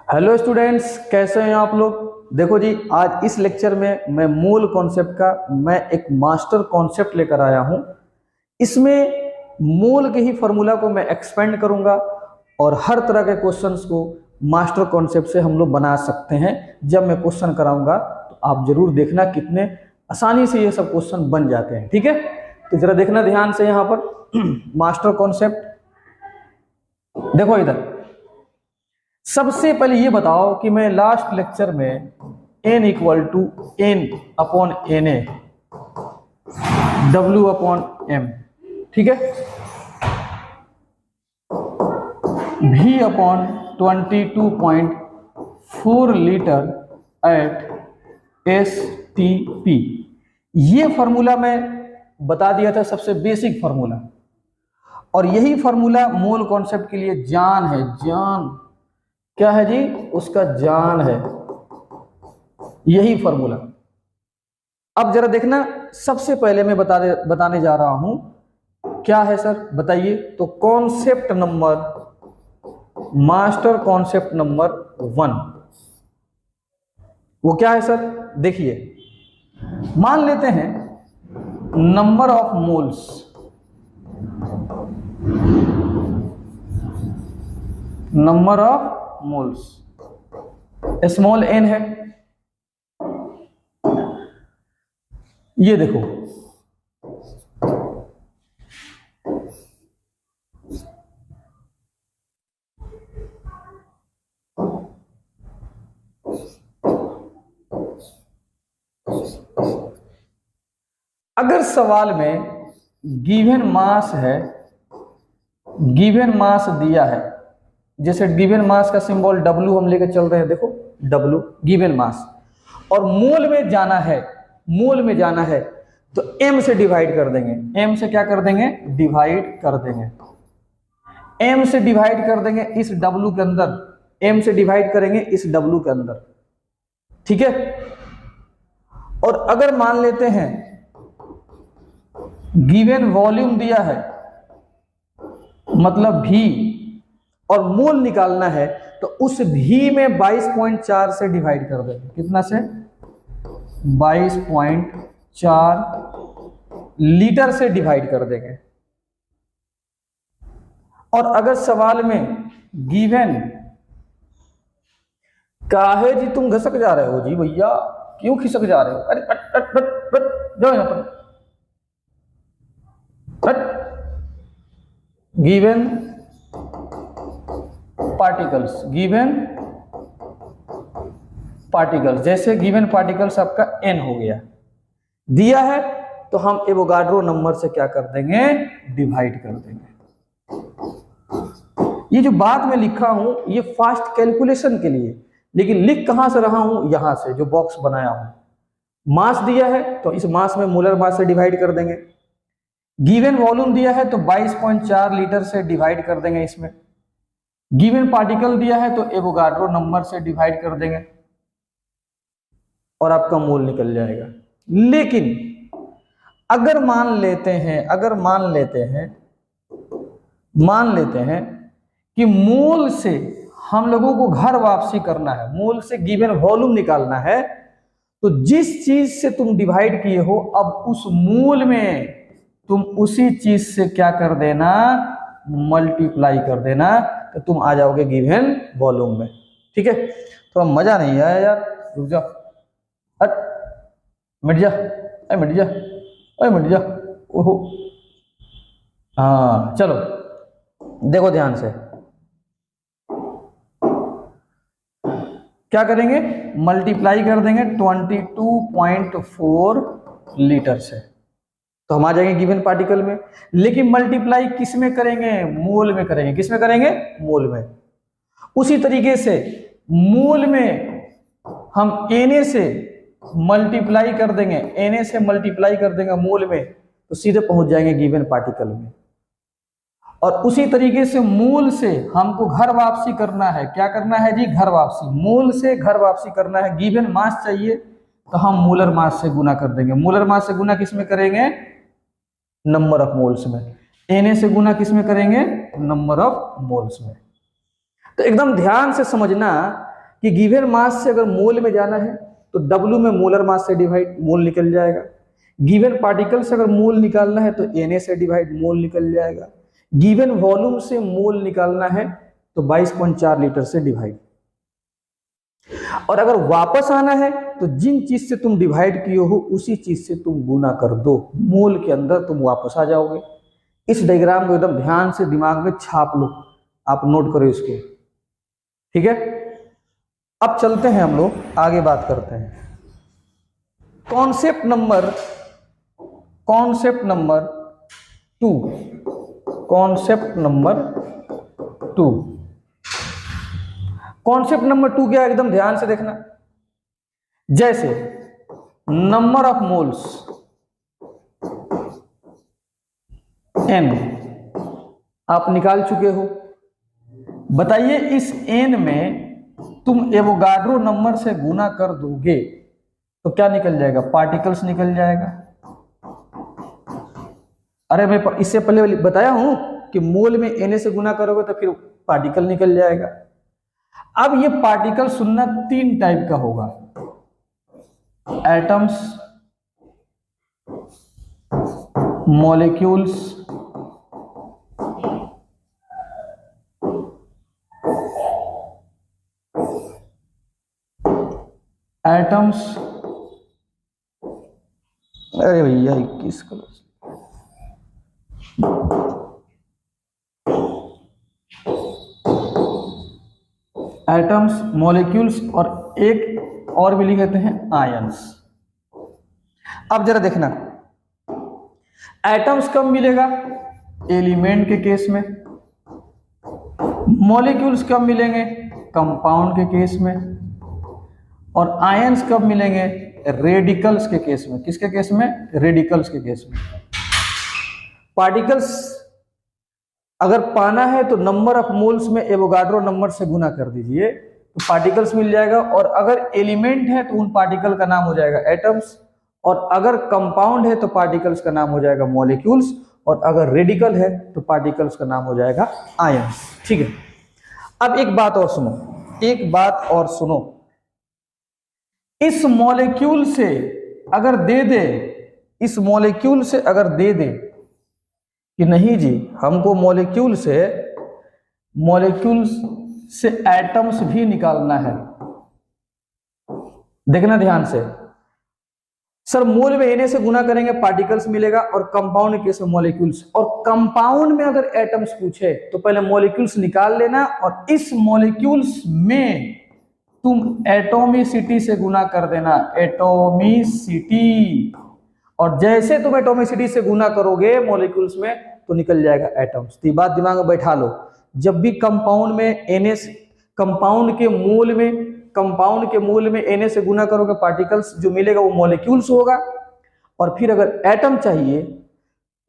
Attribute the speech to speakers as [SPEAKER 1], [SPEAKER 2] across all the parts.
[SPEAKER 1] Hello students, कैसे हैं आप लोग। देखो जी, आज इस लेक्चर में मैं मूल कॉन्सेप्ट का मैं एक मास्टर कॉन्सेप्ट लेकर आया हूं। इसमें मूल के ही फॉर्मूला को मैं एक्सपेंड करूंगा और हर तरह के क्वेश्चंस को मास्टर कॉन्सेप्ट से हम लोग बना सकते हैं। जब मैं क्वेश्चन कराऊंगा तो आप जरूर देखना कितने आसानी से ये सब क्वेश्चन बन जाते हैं। ठीक है, तो जरा देखना ध्यान से यहाँ पर मास्टर कॉन्सेप्ट। देखो इधर, सबसे पहले ये बताओ कि मैं लास्ट लेक्चर में n equal to n upon N A W upon m, ठीक है, V upon 22.4 litre at STP, ये फार्मूला मैं बता दिया था, सबसे बेसिक फार्मूला। और यही फार्मूला मोल कॉन्सेप्ट के लिए जान है। जान क्या है जी? उसका जान है यही फार्मूला। अब जरा देखना, सबसे पहले मैं बताने जा रहा हूं क्या है सर, बताइए। तो concept number, master concept number 1 वो क्या है सर? देखिए, मान लेते हैं number of moles, number of moles small n है। ये देखो, अगर सवाल में गिवन मास है, गिवन मास दिया है, जैसे गिवन मास का सिंबल W हम लेकर चल रहे हैं, देखो W गिवन मास, और मोल में जाना है, मोल में जाना है तो m से डिवाइड कर देंगे। m से क्या कर देंगे? डिवाइड कर देंगे। m से डिवाइड कर देंगे इस W के अंदर, m से डिवाइड करेंगे इस W के अंदर, ठीक है। और अगर मान लेते हैं गिवन वॉल्यूम दिया है, मतलब V, और मोल निकालना है तो उस V में 22.4 से डिवाइड कर देंगे। कितना से? 22.4 लीटर से डिवाइड कर देंगे। और अगर सवाल में गिवन, काहे जी तुम घसक जा रहे हो जी भैया, क्यों खिसक जा रहे हो? अरे पट पट पट पट जाओ यहां पर, पट। गिवन पार्टिकल्स, गिवन पार्टिकल्स, जैसे गिवन पार्टिकल्स आपका n हो गया, दिया है तो हम एवोगाड्रो नंबर से क्या कर देंगे? डिवाइड कर देंगे। ये जो बात मैं लिखा हूं ये फास्ट कैलकुलेशन के लिए, लेकिन लिख कहां से रहा हूं? यहां से, जो बॉक्स बनाया हूं। मास दिया है तो इस मास में मोलर मास से डिवाइड कर देंगे। गिवन वॉल्यूम दिया है तो 22.4 लीटर से डिवाइड कर देंगे इसमें। गिवन पार्टिकल दिया है तो एवोगाड्रो नंबर से डिवाइड कर देंगे और आपका मोल निकल जाएगा। लेकिन अगर मान लेते हैं, अगर मान लेते हैं कि मोल से हम लोगों को घर वापसी करना है, मोल से गिवन वॉल्यूम निकालना है, तो जिस चीज से तुम डिवाइड किए हो, अब उस मोल में तुम उसी चीज से क्या कर देना? मल्टीप्लाई कर देना, तो तुम आ जाओगे गिवन वॉल्यूम में। ठीक है, थोड़ा मजा नहीं आया यार, रुक जाओ, हट, मिट जा, अरे मिट जा, अरे मिट जा, ओहो। हाँ चलो देखो ध्यान से, क्या करेंगे? मल्टीप्लाई कर देंगे 22.4 लीटर से, तो हम आ जाएंगे गिवन पार्टिकल में। लेकिन मल्टीप्लाई किस में करेंगे? मोल में करेंगे। किस में करेंगे? मोल में। उसी तरीके से मोल में हम Na से मल्टीप्लाई कर देंगे, Na से मल्टीप्लाई कर देंगे मोल में, तो सीधे पहुंच जाएंगे गिवन पार्टिकल में। और उसी तरीके से मोल से हमको घर वापसी करना है। क्या करना है जी? घर वापसी। मोल से घर वापसी करना है। गिवन मास चाहिए तो हम मोलर मास से गुना कर देंगे। मोलर मास से गुना किस में करेंगे? नंबर ऑफ मोल्स में। Na से गुना किस में करेंगे? नंबर ऑफ मोल्स में। तो एकदम ध्यान से समझना कि गिवन मास से अगर मोल में जाना है तो W में मोलर मास से डिवाइड मोल निकल जाएगा। गिवन पार्टिकल से अगर मोल निकालना है तो Na से डिवाइड मोल निकल जाएगा। गिवन वॉल्यूम से मोल निकालना है तो 22.4 लीटर से डिवाइड। और अगर वापस आना है तो जिन चीज से तुम डिवाइड किए हो उसी चीज से तुम गुना कर दो, मोल के अंदर तुम वापस आ जाओगे। इस डायग्राम को एकदम ध्यान से दिमाग में छाप लो, आप नोट करो इसको, ठीक है। अब चलते हैं हम लोग आगे बात करते हैं। कॉन्सेप्ट नंबर 2, कॉन्सेप्ट नंबर 2 क्या है, एकदम ध्यान से देखना। जैसे नंबर ऑफ मोल्स n आप निकाल चुके हो, बताइए इस n में तुम एवोगाड्रो नंबर से गुना कर दोगे तो क्या निकल जाएगा, पार्टिकल्स निकल जाएगा। अरे मैं इससे पहले बताया हूं कि मोल में Na से गुना करोगे तो फिर पार्टिकल निकल जाएगा। अब ये पार्टिकल सुनना 3 टाइप का होगा, एटम्स, मॉलिक्यूल्स अरे भैया किस कलर से, एटम्स, मॉलिक्यूल्स और एक और भी लिख देते हैं आयंस। अब जरा देखना, एटम्स कब मिलेगा, एलिमेंट के केस में। मॉलिक्यूल्स कब मिलेंगे, कंपाउंड के केस में। और आयंस कब मिलेंगे, रेडिकल्स के केस में। किसके केस में, रेडिकल्स के केस में। पार्टिकल्स अगर पाना है तो नंबर ऑफ मोल्स में एवोगाड्रो नंबर से गुना कर दीजिए तो पार्टिकल्स मिल जाएगा। और अगर एलिमेंट है तो उन पार्टिकल का नाम हो जाएगा एटम्स, और अगर कंपाउंड है तो पार्टिकल्स का नाम हो जाएगा मॉलिक्यूल्स, और अगर रेडिकल है तो पार्टिकल्स का नाम हो जाएगा आयंस, ठीक है। अब एक बात और सुनो, इस मॉलिक्यूल से अगर दे दे कि नहीं जी हमको मॉलिक्यूल से एटम्स भी निकालना है, देखना ध्यान से। सर मोल में Na से गुना करेंगे पार्टिकल्स मिलेगा, और कंपाउंड के केस में मॉलिक्यूल्स। और कंपाउंड में अगर एटम्स पूछे तो पहले मॉलिक्यूल्स निकाल लेना, और इस मॉलिक्यूल्स में तुम एटोमिसिटी से गुना कर देना, एटोमिसिटी। और जैसे तुम एटोमिसिटी से गुना करोगे मॉलिक्यूल्स में तो निकल जाएगा एटम्स। तो ये बात दिमाग में बैठा लो, जब भी कंपाउंड के मूल में Na से गुना करोगे पार्टिकल्स जो मिलेगा वो मॉलिक्यूल्स होगा। और फिर अगर एटम चाहिए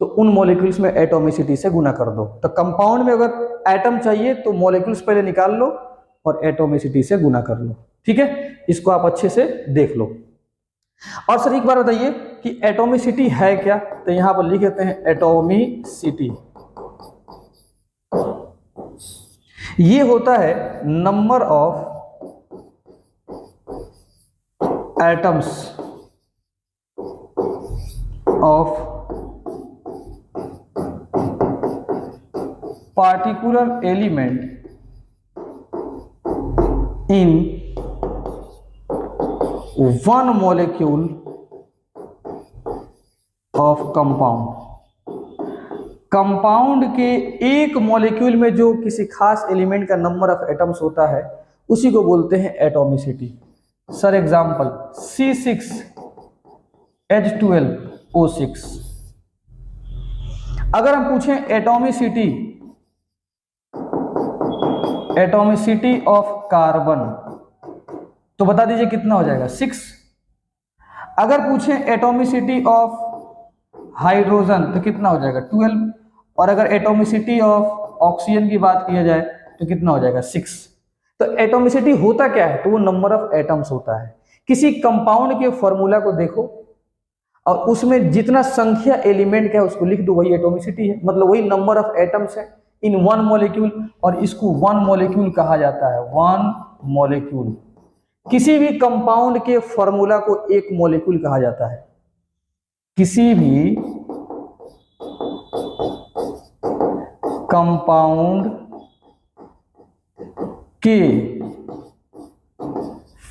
[SPEAKER 1] तो उन मॉलिक्यूल्स में एटोमिसिटी से गुना कर दो। तो कंपाउंड में अगर एटम चाहिए तो मॉलिक्यूल्स पहले निकाल लो और एटोमिसिटी से गुना कर लो, ठीक है। इसको आप अच्छे से देख लो। और सर एक बार बताइए कि एटोमिसिटी है क्या, तो यहां पर लिख देते हैं एटोमिसिटी। ये होता है number of atoms of particular element in one molecule of compound. Compound के एक मॉलिक्यूल में जो किसी खास एलिमेंट का नंबर ऑफ एटम्स होता है उसी को बोलते हैं एटोमिसिटी। Sir example C6H12O6। अगर हम पूछें एटोमिसिटी ऑफ कार्बन तो बता दीजिए कितना हो जाएगा, 6। अगर पूछें एटोमिसिटी ऑफ हाइड्रोजन तो कितना हो जाएगा, 12। और अगर एटोमिसिटी ऑफ ऑक्सीजन की बात किया जाए तो कितना हो जाएगा, 6। तो एटोमिसिटी होता क्या है, तो वो नंबर ऑफ एटम्स होता है। किसी कंपाउंड के फॉर्मूला को देखो और उसमें जितना संख्या एलिमेंट का है उसको लिख दो, वही एटोमिसिटी है, मतलब वही नंबर ऑफ एटम्स है इन वन मॉलिक्यूल। और इसको वन मॉलिक्यूल कहा जाता है, वन मॉलिक्यूल। किसी भी कंपाउंड के फॉर्मूला को एक मॉलिक्यूल कहा जाता है। किसी भी कंपाउंड के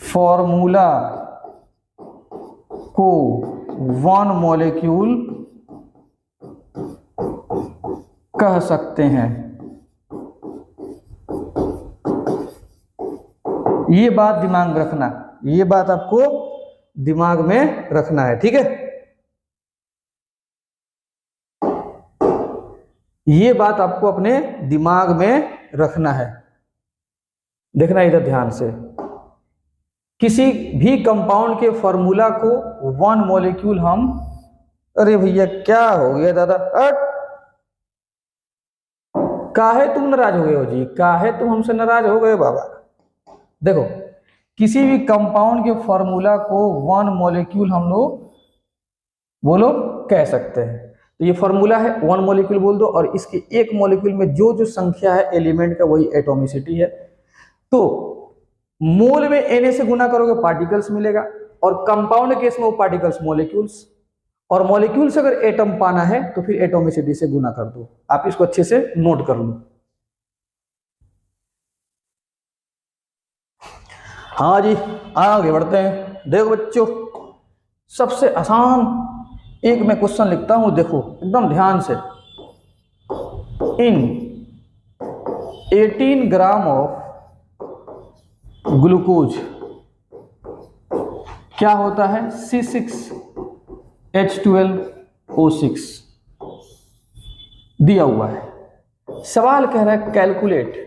[SPEAKER 1] फॉर्मूला को वन मॉलिक्यूल कह सकते हैं। ये बात दिमाग में रखना, ये बात आपको दिमाग में रखना है, ठीक है। ये बात आपको अपने दिमाग में रखना है। देखना इधर ध्यान से, किसी भी कंपाउंड के फॉर्मूला को वन मॉलिक्यूल हम, अरे भैया क्या हो गया दादा, काहे तुम नाराज हो गए हो जी, काहे तुम हमसे नाराज हो गए बाबा। देखो, किसी भी कंपाउंड के फॉर्मूला को वन मॉलिक्यूल हम लोग बोलो कह सकते हैं। तो ये फॉर्मूला है, वन मॉलिक्यूल बोल दो, और इसके एक मॉलिक्यूल में जो जो संख्या है एलिमेंट का वही एटॉमिसिटी है। तो मोल में Na से गुना करोगे पार्टिकल्स मिलेगा, और कंपाउंड केस में वो पार्टिकल्स मॉलिक्यूल्स, और मॉलिक्यूल से अगर एटम पाना है तो फिर एटॉमिसिटी से गुना कर दो। आप इसको अच्छे से नोट कर लो। हाँ जी, आगे बढ़ते हैं। देखो बच्चों, सबसे आसान एक मैं क्वेश्चन लिखता हूं, देखो एकदम ध्यान से। इन 18 ग्राम ऑफ ग्लूकोज क्या होता है? C6H12O6 दिया हुआ है। सवाल कह रहा है कैलकुलेट।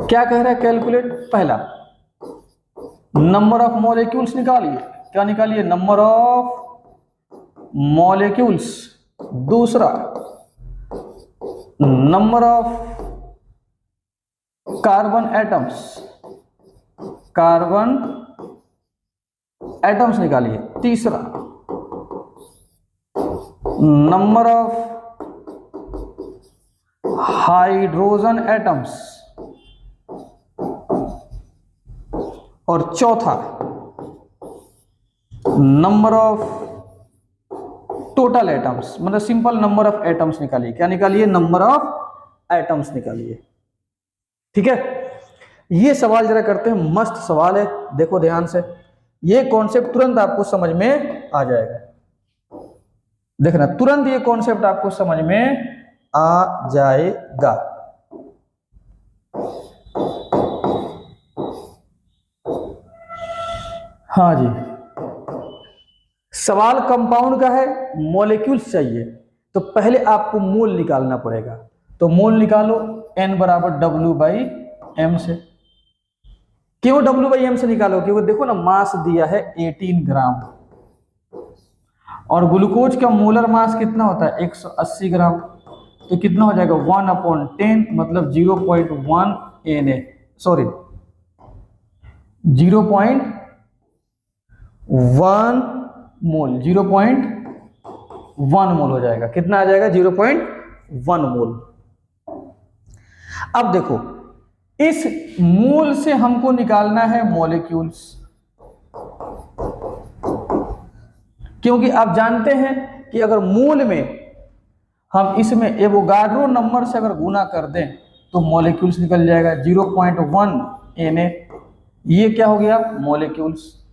[SPEAKER 1] क्या कह रहा है? कैलकुलेट। पहला, नंबर ऑफ मॉलिक्यूल्स निकालिए। क्या निकालिए? Number of molecules. दूसरा, number of carbon atoms. Carbon atoms निकालिए। तीसरा, नंबर ऑफ हाइड्रोजन एटम्स। और चौथा, नंबर ऑफ टोटल एटम्स, मतलब सिंपल नंबर ऑफ एटम्स निकालिए। क्या निकालिए? नंबर ऑफ एटम्स निकालिए। ठीक है, ये सवाल जरा करते हैं, मस्त सवाल है, देखो ध्यान से। ये कॉन्सेप्ट तुरंत आपको समझ में आ जाएगा। देखना, तुरंत ये कॉन्सेप्ट आपको समझ में आ जाएगा। हाँ जी, सवाल कंपाउंड का है, मॉलिक्यूल्स चाहिए, तो पहले आपको मोल निकालना पड़ेगा। तो मोल निकालो, N बराबर W/m से। क्यों W/m से निकालो? क्योंकि देखो ना, मास दिया है 18 ग्राम, और ग्लूकोज का मोलर मास कितना होता है? 180 ग्राम। तो कितना हो जाएगा? 1/10, मतलब 0.1 Na, सॉरी 0.1 मोल, 0.1 मोल हो जाएगा। कितना आ जाएगा? 0.1 मोल। अब देखो, इस मोल से हमको निकालना है मॉलिक्यूल्स, क्योंकि आप जानते हैं कि अगर मोल में हम इसमें एवोगाड्रो नंबर से अगर गुना कर दें तो मॉलिक्यूल्स निकल जाएगा। 0.1 Na, ये क्या हो गया? मॉलिक्यूल्स।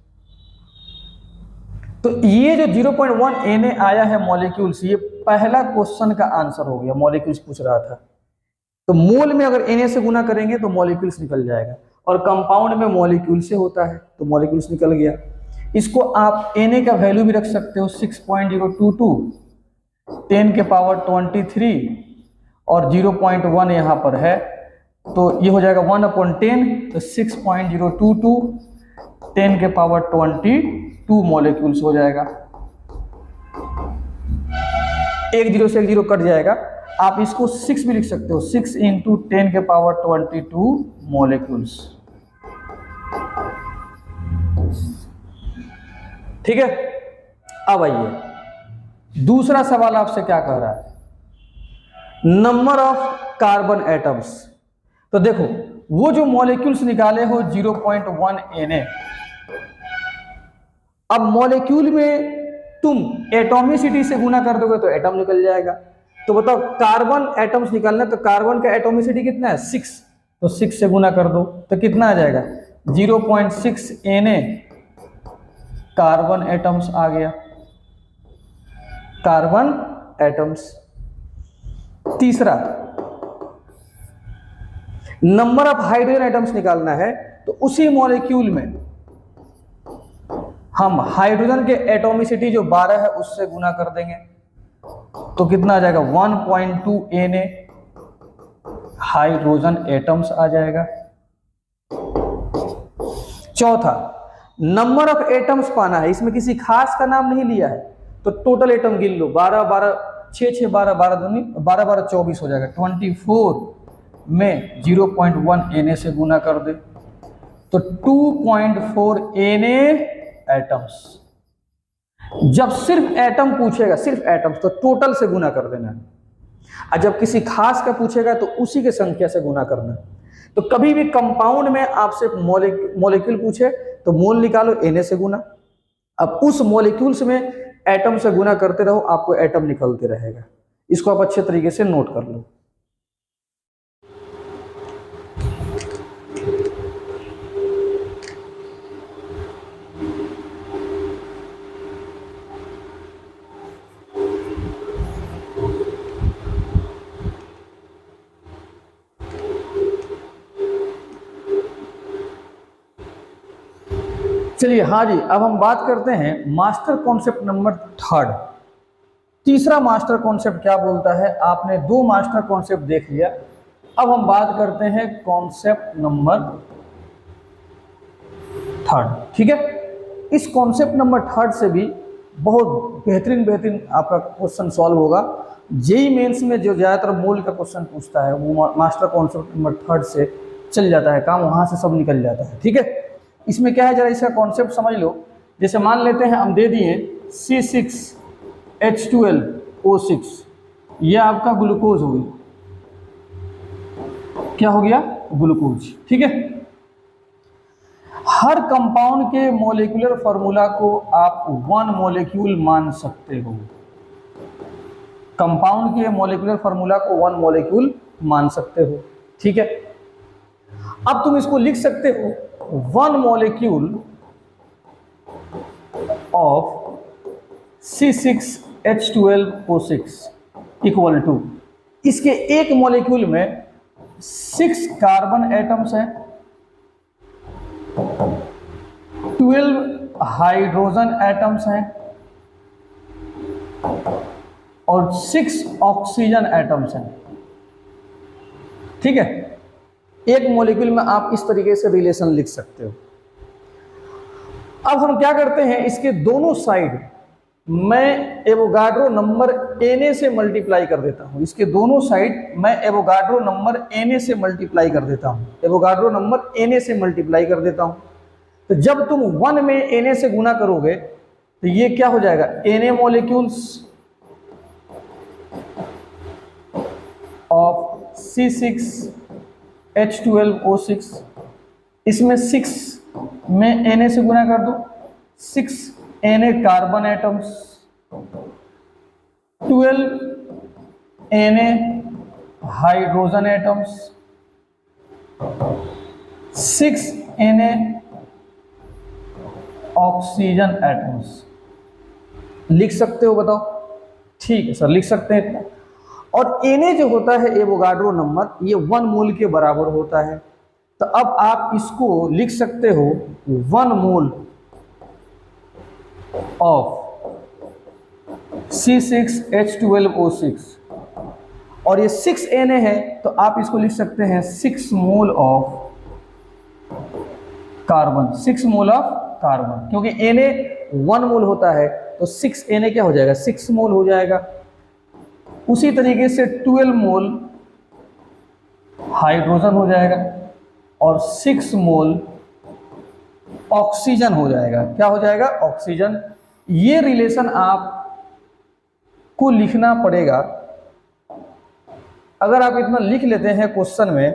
[SPEAKER 1] तो ये जो 0.1 Na आया है मॉलिक्यूल्स, ये पहला क्वेश्चन का आंसर हो गया। मॉलिक्यूल्स पूछ रहा था, तो मोल में अगर Na से गुना करेंगे तो मॉलिक्यूल्स निकल जाएगा, और कंपाउंड में मॉलिक्यूल से होता है तो मॉलिक्यूल्स निकल गया। इसको आप Na का वैल्यू भी रख सकते हो 6.022, 10 के पावर 23, और 0.1 यहाँ पर है, तो ये हो जाएगा 1/10, तो 6.022 10 के पावर 22 मॉलिक्यूल्स हो जाएगा। एक जीरो से एक जीरो कट जाएगा। आप इसको 6 भी लिख सकते हो, 6 × 10 के पावर 22 मॉलिक्यूल्स। ठीक है, अब आइए, दूसरा सवाल आपसे क्या कह रहा है? Number of carbon atoms. तो देखो, वो जो मॉलिक्यूल्स निकाले हो 0.1 Na, अब मॉलिक्यूल में तुम एटॉमिसिटी से गुना कर दोगे तो एटम निकल जाएगा। तो बताओ कार्बन एटम्स निकालना, तो कार्बन का एटॉमिसिटी कितना है 6, तो 6 से गुना कर दो तो कितना आ जाएगा 0.6 Na कार्बन एटम्स आ गया, कार्बन एटम्स। तीसरा, नंबर ऑफ हाइड्रोजन एटम्स निकालना है, तो उसी मॉलिक्यूल में हम हाइड्रोजन के एटॉमिसिटी जो 12 है उससे गुना कर देंगे तो कितना आ जाएगा 1.2 Na हाइड्रोजन एटम्स आ जाएगा। चौथा, नंबर ऑफ एटम्स पाना है, इसमें किसी खास का नाम नहीं लिया है, तो टोटल एटम गिन लो, 12 12 6 6 12 12 दूनी 12 12 24 हो जाएगा। 24 में 0.1 Na से गुना कर दे तो 2.4 Na एटम्स। जब सिर्फ एटम पूछेगा, सिर्फ एटम्स, तो टोटल से गुना कर देना है, और जब किसी खास का पूछेगा तो उसी के संख्या से गुना करना है। तो कभी भी कंपाउंड में आपसे मॉलिक्यूल पूछे तो मोल निकालो, Na से गुना, अब उस मॉलिक्यूल्स में एटम से गुना करते रहो, आपको एटम निकलते रहेगा। इसको आप अच्छे तरीके से नोट कर लो। चलिए, हाँ जी, अब हम बात करते हैं मास्टर कॉन्सेप्ट नंबर 3। तीसरा मास्टर कॉन्सेप्ट क्या बोलता है? आपने 2 मास्टर कॉन्सेप्ट देख लिया, अब हम बात करते हैं कॉन्सेप्ट नंबर 3। ठीक है, इस कॉन्सेप्ट नंबर 3 से भी बहुत बेहतरीन आपका क्वेश्चन सॉल्व होगा। जेईई मेंस में जो ज़्यादातर मोल का क्वेश्चन पूछता है वो मास्टर कॉन्सेप्ट नंबर 3 से चल जाता है काम, वहाँ से सब निकल जाता है। ठीक है, इसमें क्या है, जरा इसका कॉन्सेप्ट समझ लो। जैसे मान लेते हैं हम दे दिए C6H12O6, यह आपका ग्लूकोज हो गया, क्या हो गया, ग्लूकोज। ठीक है, हर कंपाउंड के मॉलिक्यूलर फॉर्मूला को आप 1 मॉलिक्यूल मान सकते हो। कंपाउंड के मॉलिक्यूलर फॉर्मूला को 1 मॉलिक्यूल मान सकते हो। ठीक है, अब तुम इसको लिख सकते हो 1 molecule of C6H12O6 equal to, इसके एक मॉलिक्यूल में 6 कार्बन एटम्स हैं, 12 हाइड्रोजन एटम्स हैं और 6 ऑक्सीजन एटम्स हैं। ठीक है, एक मॉलिक्यूल में आप इस तरीके से रिलेशन लिख सकते हो। अब हम क्या करते हैं, इसके दोनों साइड मैं एवोगाड्रो नंबर Na से मल्टीप्लाई कर देता हूं। इसके दोनों साइड मैं एवोगाड्रो नंबर Na से मल्टीप्लाई कर देता हूं, एवोगाड्रो नंबर Na से मल्टीप्लाई कर देता हूं। तो जब तुम 1 में Na से गुना करोगे तो ये क्या हो जाएगा, Na मॉलिक्यूल्स ऑफ C6H12O6, इसमें 6 में Na से गुना कर दो, 6 Na carbon atoms, 12 Na hydrogen atoms, 6 Na oxygen atoms. लिख सकते हो, बताओ? ठीक है सर, लिख सकते हैं इतना। और Na जो होता है एवोगाड्रो नंबर, ये 1 मोल के बराबर होता है। तो अब आप इसको लिख सकते हो 1 मोल ऑफ C6H12O6, और ये 6 Na है तो आप इसको लिख सकते हैं 6 mole of carbon, 6 mole of carbon, क्योंकि Na 1 मोल होता है तो 6 Na क्या हो जाएगा, 6 मोल हो जाएगा। उसी तरीके से 12 मोल हाइड्रोजन हो जाएगा और 6 मोल ऑक्सीजन हो जाएगा। क्या हो जाएगा, ऑक्सीजन। ये रिलेशन आपको लिखना पड़ेगा। अगर आप इतना लिख लेते हैं क्वेश्चन में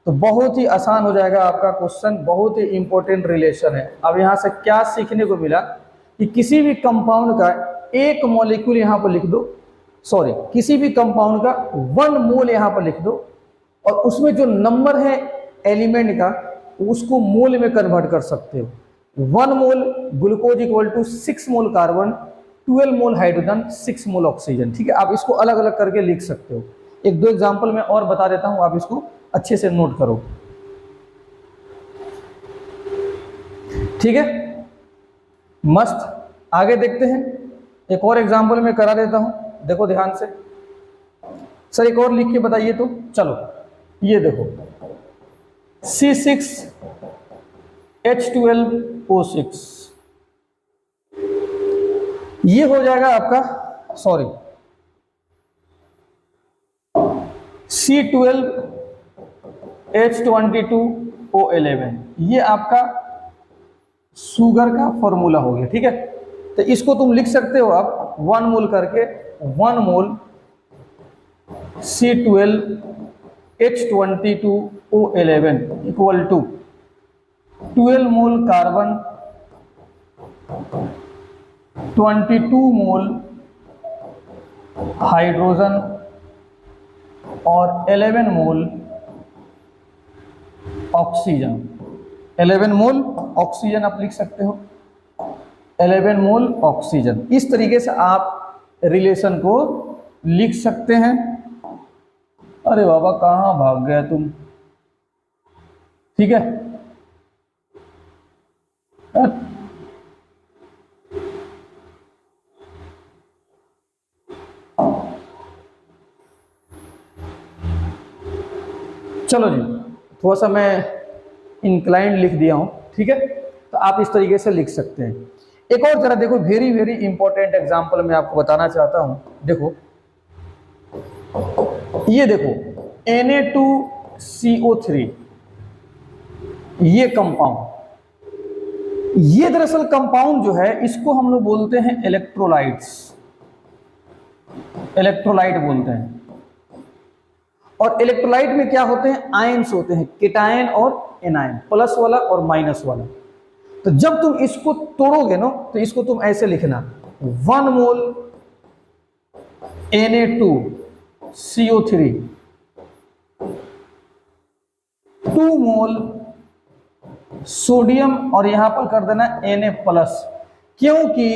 [SPEAKER 1] तो बहुत ही आसान हो जाएगा आपका क्वेश्चन, बहुत ही इंपॉर्टेंट रिलेशन है। अब यहाँ से क्या सीखने को मिला कि किसी भी कंपाउंड का एक मॉलिक्यूल यहाँ पर लिख दो, सॉरी किसी भी कंपाउंड का 1 मोल यहाँ पर लिख दो और उसमें जो नंबर है एलिमेंट का उसको मोल में कन्वर्ट कर सकते हो। 1 mole glucose equal to 6 mole carbon, 12 mole hydrogen, 6 mole oxygen. ठीक है, आप इसको अलग अलग करके लिख सकते हो। एक दो एग्जांपल मैं और बता देता हूं, आप इसको अच्छे से नोट करो। ठीक है, मस्त। आगे देखते हैं, एक और एग्जांपल मैं करा देता हूं, देखो ध्यान से। सर एक और लिख के बताइए तो। चलो ये देखो C6H12O6, ये हो जाएगा आपका, सॉरी C12H22O11, ये आपका शुगर का फॉर्मूला हो गया। ठीक है, तो इसको तुम लिख सकते हो आप 1 मोल करके, 1 mole C12H22O11 equal to 12 mole carbon, 22 mole hydrogen और 11 मोल ऑक्सीजन। 11 मोल ऑक्सीजन आप लिख सकते हो, 11 मोल ऑक्सीजन। इस तरीके से आप रिलेशन को लिख सकते हैं। अरे बाबा कहाँ भाग गया तुम। ठीक है, चलो जी, थोड़ा सा मैं इंक्लाइंड लिख दिया हूं। ठीक है, तो आप इस तरीके से लिख सकते हैं। एक और जरा देखो, वेरी वेरी इंपॉर्टेंट एग्जांपल मैं आपको बताना चाहता हूं। देखो ये देखो Na2CO3, ये कंपाउंड, ये दरअसल कंपाउंड जो है इसको हम लोग बोलते हैं इलेक्ट्रोलाइट्स, इलेक्ट्रोलाइट बोलते हैं। और इलेक्ट्रोलाइट में क्या होते हैं, आयंस होते हैं, केटायन और एनायन, प्लस वाला और माइनस वाला। तो जब तुम इसको तोड़ोगे ना तो इसको तुम ऐसे लिखना 1 मोल Na2CO3, 2 मोल सोडियम और यहां पर कर देना Na प्लस, क्योंकि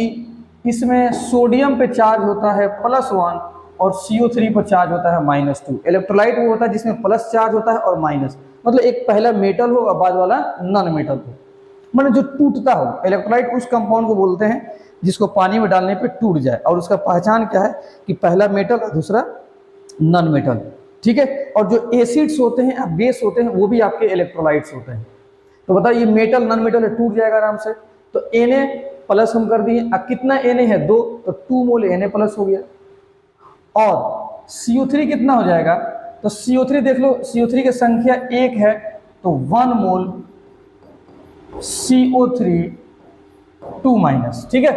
[SPEAKER 1] इसमें सोडियम पे चार्ज होता है +1 और CO3 पर चार्ज होता है -2। इलेक्ट्रोलाइट वो होता है जिसमें प्लस चार्ज होता है और माइनस, मतलब एक पहला मेटल हो और बाद वाला नॉन मेटल हो, मतलब जो टूटता हो। इलेक्ट्रोलाइट उस कंपाउंड को बोलते हैं जिसको पानी में डालने पे टूट जाए, और उसका पहचान क्या है कि पहला मेटल और दूसरा नॉन मेटल। ठीक है, और जो एसिड्स होते हैं या बेस होते हैं वो भी आपके इलेक्ट्रोलाइट्स होते हैं। तो बताओ ये मेटल नॉन मेटल है, टूट जाएगा आराम से। तो Na प्लस हम कर दिए, अब कितना Na है 2, तो 2 मोल Na प्लस हो गया। और CO3 कितना हो जाएगा, तो CO3 देख लो, CO3 की संख्या 1 है, तो 1 मोल CO3 2 माइनस। ठीक है,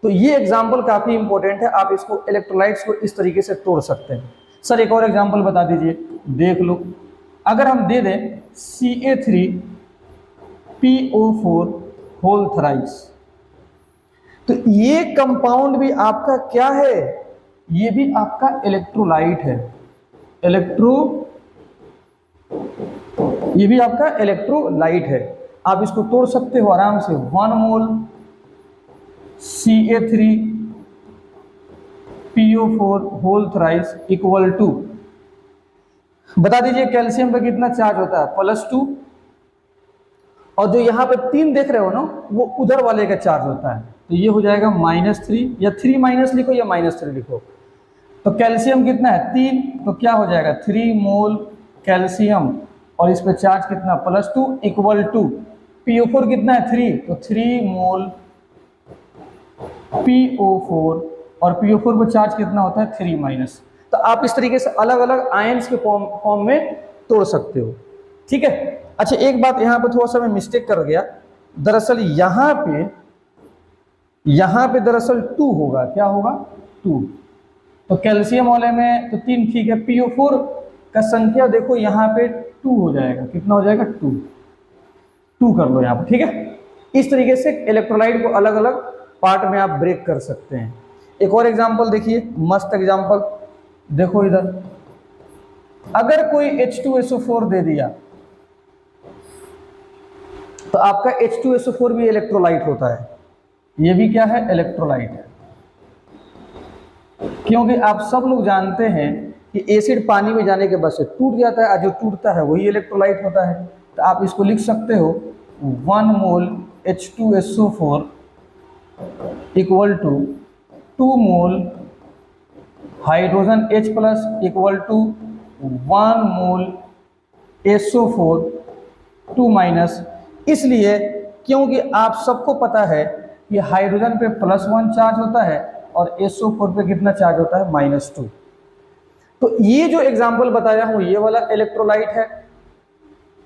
[SPEAKER 1] तो ये एग्जाम्पल काफी इंपॉर्टेंट है, आप इसको इलेक्ट्रोलाइट्स को इस तरीके से तोड़ सकते हैं। सर एक और एग्जाम्पल बता दीजिए, देख लो। अगर हम दे दें Ca3PO4 होल थ्राइस, तो ये कंपाउंड भी आपका क्या है, ये भी आपका इलेक्ट्रोलाइट है। ये भी आपका इलेक्ट्रोलाइट है। आप इसको तोड़ सकते हो आराम से। 1 mole Ca3PO4 whole thrice equal to, बता दीजिए कैल्शियम पे कितना चार्ज होता है, +2, और जो यहाँ पे 3 देख रहे हो ना वो उधर वाले का चार्ज होता है, तो ये हो जाएगा -3, या 3 माइनस लिखो या -3 लिखो। तो कैल्शियम कितना है 3, तो क्या हो जाएगा 3 मोल कैल्शियम, और इस पे चार्ज कितना +2 इक्वल टू PO4 कितना है 3, तो 3 मोल PO4, और PO4 पर चार्ज कितना होता है 3 माइनस। तो आप इस तरीके से अलग अलग आयंस के फॉर्म में तोड़ सकते हो। ठीक है, अच्छा एक बात यहाँ पे थोड़ा सा मैं मिस्टेक कर गया, दरअसल यहाँ पे दरअसल 2 होगा, क्या होगा 2, तो कैल्शियम वाले में तो 3 ठीक है। PO4 का संख्या देखो यहाँ पे 2 हो जाएगा। कितना हो जाएगा? 2। 2 कर लो यहाँ पर, ठीक है। इस तरीके से इलेक्ट्रोलाइट को अलग अलग पार्ट में आप ब्रेक कर सकते हैं। एक और एग्जांपल देखिए, मस्त एग्जांपल देखो इधर। अगर कोई H2SO4 दे दिया तो आपका H2SO4 भी इलेक्ट्रोलाइट होता है। ये भी क्या है? इलेक्ट्रोलाइट है। क्योंकि आप सब लोग जानते हैं कि एसिड पानी में जाने के बाद से टूट जाता है, और जो टूटता है वही इलेक्ट्रोलाइट होता है। तो आप इसको लिख सकते हो 1 mole H2SO4 equal to 2 mole hydrogen H plus equal to 1 mole SO4 2 minus. इसलिए क्योंकि आप सबको पता है कि हाइड्रोजन पे +1 चार्ज होता है और SO4 पे कितना चार्ज होता है? -2। तो ये जो एग्जाम्पल बताया हूं ये वाला इलेक्ट्रोलाइट है,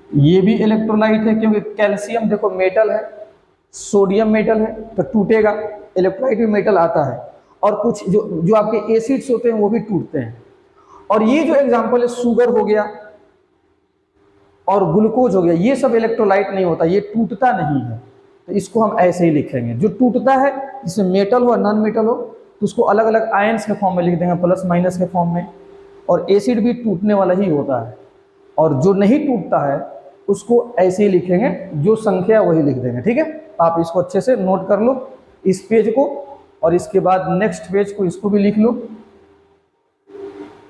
[SPEAKER 1] ये भी इलेक्ट्रोलाइट है, क्योंकि कैल्शियम देखो मेटल है, सोडियम मेटल है, तो टूटेगा। इलेक्ट्रोलाइट भी मेटल आता है। और कुछ जो आपके एसिड्स होते हैं वो भी टूटते हैं। और ये जो एग्जाम्पल है, शुगर हो गया और ग्लूकोज हो गया, ये सब इलेक्ट्रोलाइट नहीं होता, ये टूटता नहीं है। तो इसको हम ऐसे ही लिखेंगे। जो टूटता है, जिसमें मेटल हो नॉन मेटल हो, तो उसको अलग अलग आयंस के फॉर्म में लिख देंगे, प्लस माइनस के फॉर्म में। और एसिड भी टूटने वाला ही होता है। और जो नहीं टूटता है उसको ऐसे ही लिखेंगे, जो संख्या वही लिख देंगे, ठीक है। आप इसको अच्छे से नोट कर लो, इस पेज को, और इसके बाद नेक्स्ट पेज को, इसको भी लिख लो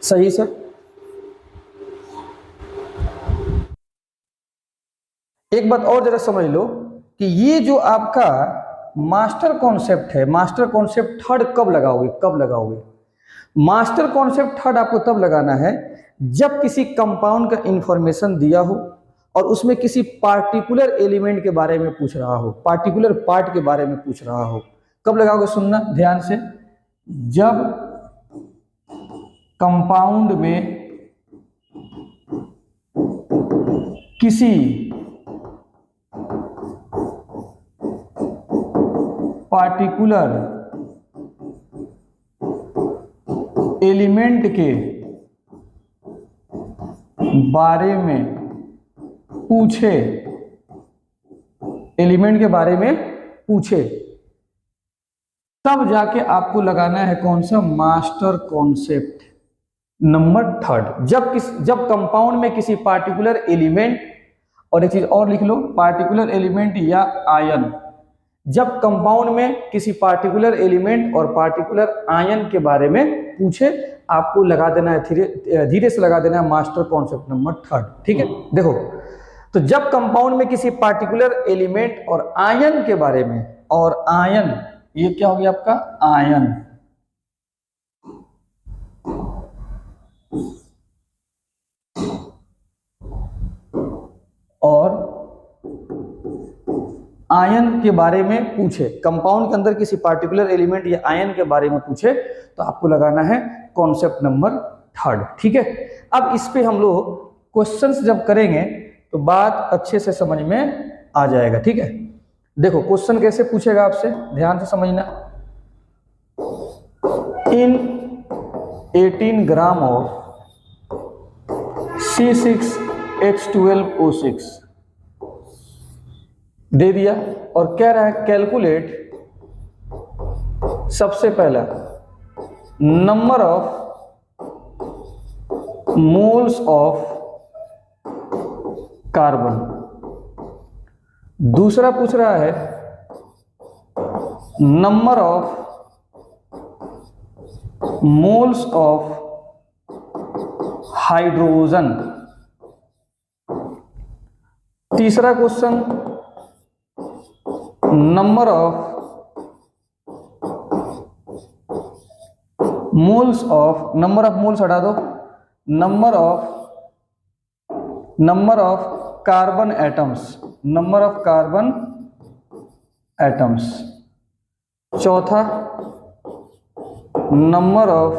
[SPEAKER 1] सही से। एक बात और जरा समझ लो कि ये जो आपका मास्टर कॉन्सेप्ट है, मास्टर कॉन्सेप्ट थर्ड कब लगाओगे? कब लगाओगे? मास्टर कॉन्सेप्ट थर्ड आपको तब लगाना है जब किसी कंपाउंड का इंफॉर्मेशन दिया हो और उसमें किसी पार्टिकुलर एलिमेंट के बारे में पूछ रहा हो, पार्टिकुलर पार्ट के बारे में पूछ रहा हो। कब लगाओगे? सुनना ध्यान से। जब कंपाउंड में किसी पार्टिकुलर एलिमेंट के बारे में पूछे, एलिमेंट के बारे में पूछे, तब जाके आपको लगाना है कौन सा? Master concept number third. जब कंपाउंड में किसी पार्टिकुलर एलिमेंट, और एक चीज और लिख लो, पार्टिकुलर एलिमेंट या आयन, जब कंपाउंड में किसी पार्टिकुलर एलिमेंट और पार्टिकुलर आयन के बारे में पूछे, आपको लगा देना है, धीरे से लगा देना है मास्टर कॉन्सेप्ट नंबर थर्ड, ठीक है। देखो, तो जब कंपाउंड में किसी पार्टिकुलर एलिमेंट और आयन के बारे में, और आयन ये क्या हो गया आपका? आयन। और आयन के बारे में पूछे, कंपाउंड के अंदर किसी पार्टिकुलर एलिमेंट या आयन के बारे में पूछे, तो आपको लगाना है कॉन्सेप्ट नंबर थर्ड, ठीक है। अब इस पे हम लोग क्वेश्चंस जब करेंगे तो बात अच्छे से समझ में आ जाएगा, ठीक है। देखो क्वेश्चन कैसे पूछेगा आपसे, ध्यान से समझना। इन 18 ग्राम ऑफ C6H12O6 दे दिया और कह रहा है कैलकुलेट, सबसे पहला number of moles of carbon, दूसरा पूछ रहा है number of moles of hydrogen, तीसरा question number of moles of, number of moles हटा दो, number of carbon atoms, number of carbon atoms, चौथा नंबर ऑफ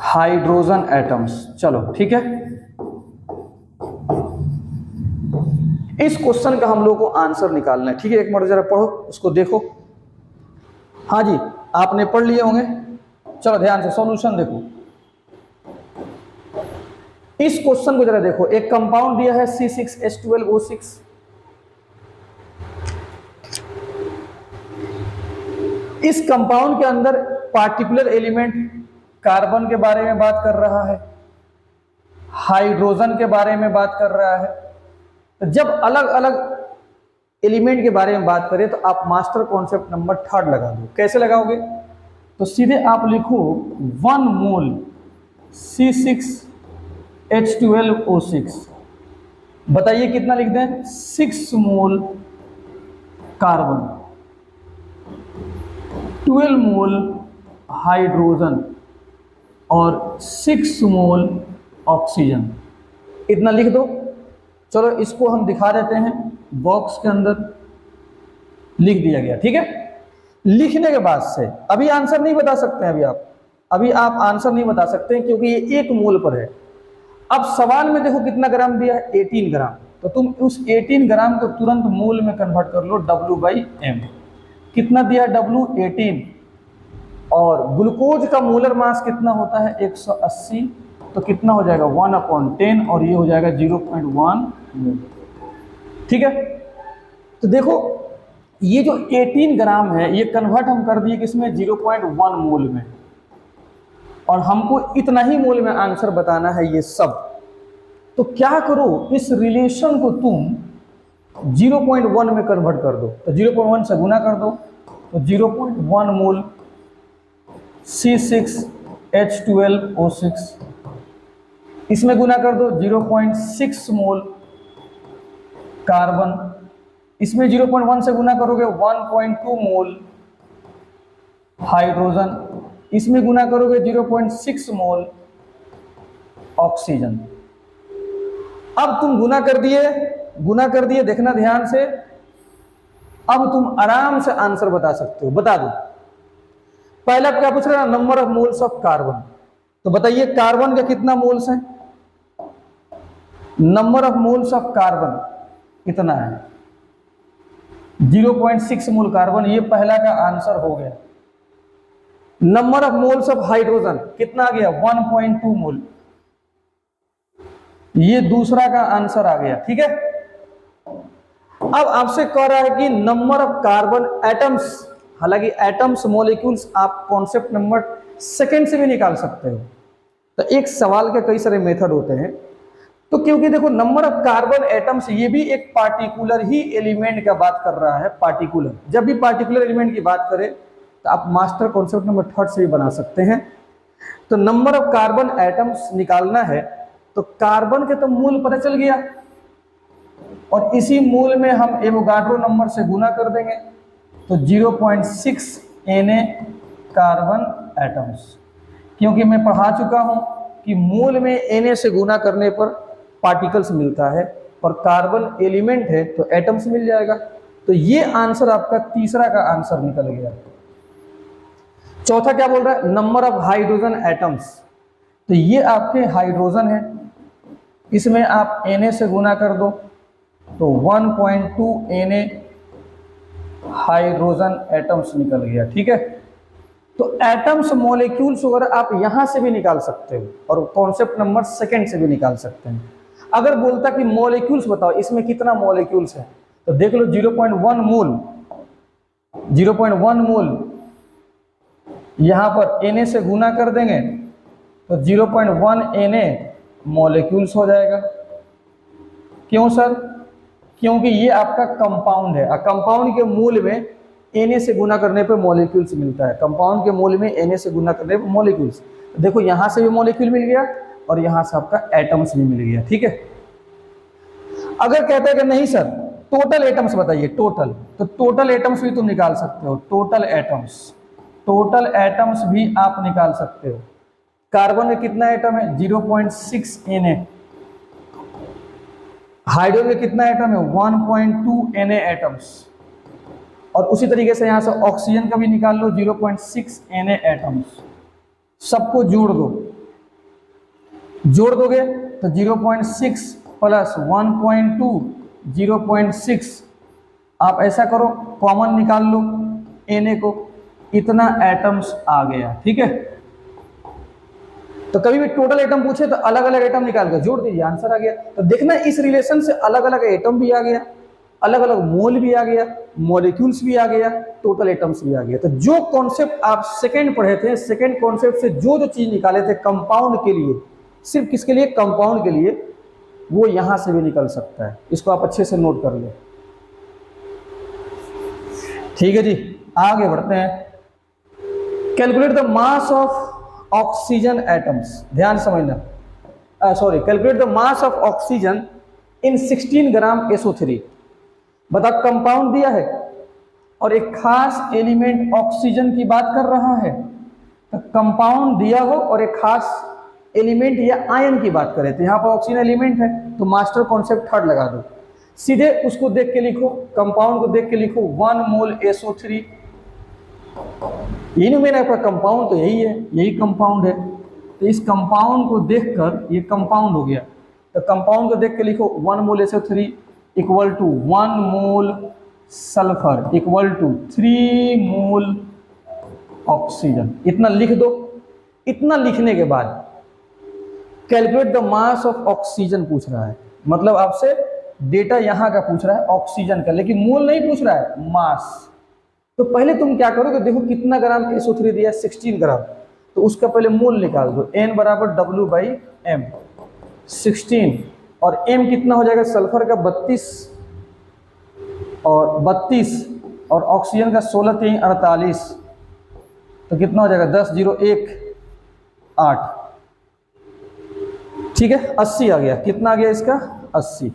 [SPEAKER 1] हाइड्रोजन एटम्स। चलो ठीक है, इस क्वेश्चन का हम लोग को आंसर निकालना है, ठीक है। एक बार जरा पढ़ो, उसको देखो। हाँ जी, आपने पढ़ लिए होंगे, चलो ध्यान से सॉल्यूशन देखो। इस क्वेश्चन को जरा देखो, एक कंपाउंड दिया है C6H12O6, इस कंपाउंड के अंदर पार्टिकुलर एलिमेंट कार्बन के बारे में बात कर रहा है, हाइड्रोजन के बारे में बात कर रहा है। तो जब अलग अलग एलिमेंट के बारे में बात करें तो आप मास्टर कॉन्सेप्ट नंबर 3 लगा दो। कैसे लगाओगे? तो सीधे आप लिखो 1 मोल C6H12O6, बताइए कितना लिख दें? 6 मोल कार्बन, 12 मोल हाइड्रोजन और 6 मोल ऑक्सीजन, इतना लिख दो। चलो इसको हम दिखा देते हैं, बॉक्स के अंदर लिख दिया गया। ठीक है, लिखने के बाद से अभी आंसर नहीं बता सकते हैं, अभी आप आंसर नहीं बता सकते हैं क्योंकि ये 1 मोल पर है। अब सवाल में देखो कितना ग्राम दिया है, 18 ग्राम, तो तुम उस 18 ग्राम को तुरंत मोल में कन्वर्ट कर लो, W/m। कितना दिया है? W 18। और ग्लूकोज का मोलर मास कितना होता है? 180, तो कितना हो जाएगा? 1/10, और ये हो जाएगा 0.1 मोल। ठीक है, तो देखो ये जो 18 ग्राम है ये कन्वर्ट हम कर दिए किसमें? 0.1 मोल में, और हमको इतना ही मोल में आंसर बताना है ये सब। तो क्या करो, इस रिलेशन को तुम 0.1 में कन्वर्ट कर दो, तो 0.1 से गुना कर दो, तो 0.1 मोल C6H12O6, इसमें गुना कर दो 0.6 मोल कार्बन, इसमें 0.1 से गुना करोगे 1.2 मोल हाइड्रोजन, इसमें गुना करोगे 0.6 मोल ऑक्सीजन। अब तुम गुना कर दिए, देखना ध्यान से। अब तुम आराम से आंसर बता सकते हो, बता दो। पहला क्या पूछ रहा है? Number of moles of carbon. तो बताइए कार्बन का कितना मोल्स है? Number of moles of carbon कितना है? 0.6 मोल कार्बन, ये पहला का आंसर हो गया। Number of moles of hydrogen कितना आ गया? 1.2 मोल, ये दूसरा का आंसर आ गया। ठीक है, अब आपसे कह रहा है कि नंबर ऑफ कार्बन एटम्स, हालांकि एटम्स मॉलिक्यूल्स आप कॉन्सेप्ट नंबर 2 से भी निकाल सकते हो। तो एक सवाल के कई सारे मेथड होते हैं, तो क्योंकि देखो नंबर ऑफ कार्बन एटम्स ये भी एक पार्टिकुलर ही एलिमेंट का बात कर रहा है, पार्टिकुलर। जब भी पार्टिकुलर एलिमेंट की बात करें तो आप मास्टर कॉन्सेप्ट नंबर 3 से भी बना सकते हैं। तो नंबर ऑफ कार्बन एटम्स निकालना है तो कार्बन के तो मूल पता चल गया, और इसी मूल में हम एवोगाड्रो नंबर से गुना कर देंगे, तो 0.6 Na कार्बन एटम्स। क्योंकि मैं पढ़ा चुका हूं कि मूल में Na से गुना करने पर पार्टिकल्स मिलता है, और कार्बन एलिमेंट है तो एटम्स मिल जाएगा। तो ये आंसर आपका तीसरा का आंसर निकल गया। चौथा क्या बोल रहा है? Number of hydrogen atoms. तो ये आपके हाइड्रोजन है, इसमें आप Na से गुना कर दो, तो 1.2 Na हाइड्रोजन एटम्स निकल गया। ठीक है, तो एटम्स मॉलिक्यूल्स वगैरह आप यहां से भी निकाल सकते हो, और कॉन्सेप्ट नंबर 2 से भी निकाल सकते हैं। अगर बोलता कि मॉलिक्यूल्स बताओ इसमें कितना मॉलिक्यूल्स है, तो देख लो 0.1 मोल, 0.1 मोल यहां पर Na से गुना कर देंगे तो 0.1 Na मॉलिक्यूल्स हो जाएगा। क्यों सर? क्योंकि ये आपका कंपाउंड है, और कंपाउंड के मूल में Na से गुना करने पे मॉलिक्यूल्स मिलता है। कंपाउंड के मूल में Na से गुना करने पे मॉलिक्यूल्स, देखो यहां से भी मॉलिक्यूल मिल गया और यहां से आपका एटम्स भी मिल गया। ठीक है, अगर कहते हैं कि नहीं सर टोटल एटम्स बताइए, टोटल, तो टोटल एटम्स भी तुम निकाल सकते हो। टोटल एटम्स भी आप निकाल सकते हो। कार्बन में कितना एटम है? 0.6 Na। हाइड्रोजन में कितना एटम है? 1.2 Na एटम्स। और उसी तरीके से यहां से ऑक्सीजन का भी निकाल लो, 0.6 Na एटम्स। सबको जोड़ दोगे तो 0.6 प्लस 1.2 0.6, आप ऐसा करो कॉमन निकाल लो Na को, इतना एटम्स आ गया। ठीक है, तो कभी भी टोटल एटम पूछे तो अलग अलग एटम निकाल कर जोड़ दीजिए, आंसर आ गया। तो देखना इस रिलेशन से अलग अलग एटम भी आ गया, अलग अलग मोल भी आ गया, मॉलिक्यूल्स भी आ गया, टोटल एटम्स भी आ गया। तो जो कॉन्सेप्ट आप सेकंड पढ़े थे, सेकंड कॉन्सेप्ट से जो जो चीज निकाले थे कंपाउंड के लिए, सिर्फ किसके लिए, कंपाउंड के लिए, वो यहां से भी निकल सकता है। इसको आप अच्छे से नोट कर लो। ठीक है जी, आगे बढ़ते हैं। Calculate the mass of oxygen atoms, ध्यान समझना, calculate the mass of oxygen in 16 gram SO3। बताओ कंपाउंड दिया है और एक खास एलिमेंट ऑक्सीजन की बात कर रहा है। तो कंपाउंड दिया हो और एक खास एलिमेंट या आयन की बात करें, तो यहाँ पर ऑक्सीजन एलिमेंट है, तो मास्टर कॉन्सेप्ट थर्ड लगा दो। सीधे उसको देख के लिखो, कंपाउंड को देख के लिखो 1 मोल SO3। यही नहीं मेरा आपका कंपाउंड, तो यही है, यही कंपाउंड है। तो इस कंपाउंड को देखकर ये कंपाउंड हो गया। तो कंपाउंड को देख के लिखो 1 mole SO3 equal to 1 mole sulphur equal to 3 mole oxygen. इतना लिख दो। इतना लिखने के बाद calculate the mass of oxygen पूछ रहा है, मतलब आपसे डेटा यहां का पूछ रहा है ऑक्सीजन का, लेकिन मोल नहीं पूछ रहा है, मास। तो पहले तुम क्या करोगे, देखो कितना ग्राम SO3 दिया, 16 ग्राम, तो उसका पहले मोल निकाल दो। N बराबर W/M, 16 और M कितना हो जाएगा, सल्फर का 32 और ऑक्सीजन का 16 3 48, तो कितना हो जाएगा 10 0 1 8। ठीक है, 80 आ गया। कितना आ गया इसका, 80।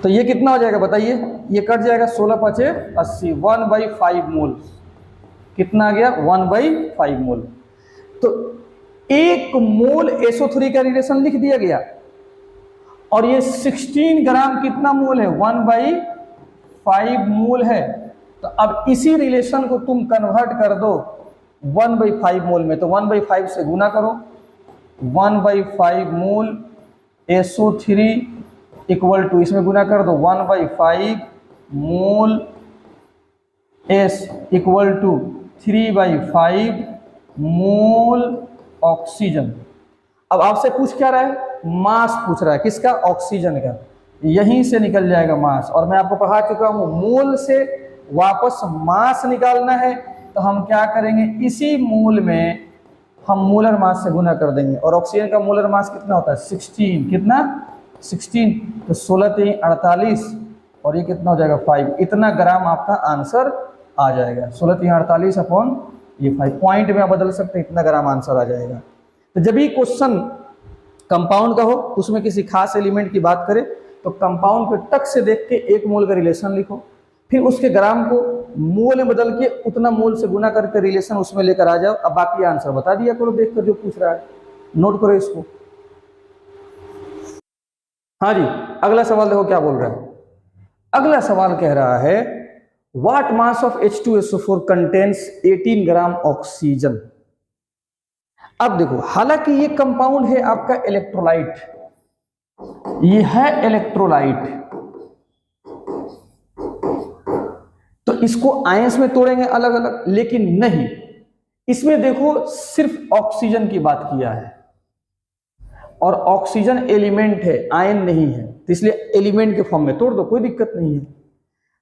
[SPEAKER 1] तो ये कितना हो जाएगा बताइए, ये कट जाएगा 16 5 80, 1/5 मोल। कितना आ गया, 1/5 मोल। तो 1 मोल SO3 का रिलेशन लिख दिया गया, और ये 16 ग्राम कितना मोल है, 1/5 मोल है। तो अब इसी रिलेशन को तुम कन्वर्ट कर दो 1/5 मोल में, तो 1/5 से गुना करो। 1/5 मोल SO3 इक्वल टू, इसमें गुना कर दो 1/5 mole S equal to 3/5 mole oxygen. अब आपसे पूछ क्या रहा है, मास पूछ रहा है, किसका, ऑक्सीजन का। यहीं से निकल जाएगा मास, और मैं आपको पढ़ा चुका हूं मोल से वापस मास निकालना है तो हम क्या करेंगे, इसी मोल में हम मोलर मास से गुना कर देंगे। और ऑक्सीजन का मोलर मास कितना होता है, 16। कितना, 16। तो 16 3 48 और ये कितना हो जाएगा 5। इतना ग्राम आपका आंसर आ जाएगा। 16 3 48 अपॉन ये 5, पॉइंट में आप बदल सकते हैं, इतना ग्राम आंसर आ जाएगा। तो जब भी क्वेश्चन कंपाउंड का हो, उसमें किसी खास एलिमेंट की बात करें, तो कंपाउंड पे टक से देख के 1 मोल का रिलेशन लिखो, फिर उसके ग्राम को मोल में बदल के उतना मोल से गुना करके रिलेशन उसमें लेकर आ जाओ। अब बाकी आंसर बता दिया करो देख कर जो पूछ रहा है, नोट करो इसको। हाँ जी, अगला सवाल देखो क्या बोल रहा है। अगला सवाल कह रहा है what mass of H2SO4 contains 18 gram oxygen. अब देखो, हालांकि ये कंपाउंड है आपका इलेक्ट्रोलाइट, ये है इलेक्ट्रोलाइट, तो इसको आयंस में तोड़ेंगे अलग अलग, लेकिन नहीं, इसमें देखो सिर्फ ऑक्सीजन की बात किया है, और ऑक्सीजन एलिमेंट है, आयन नहीं है, तो इसलिए एलिमेंट के फॉर्म में तोड़ दो, कोई दिक्कत नहीं है।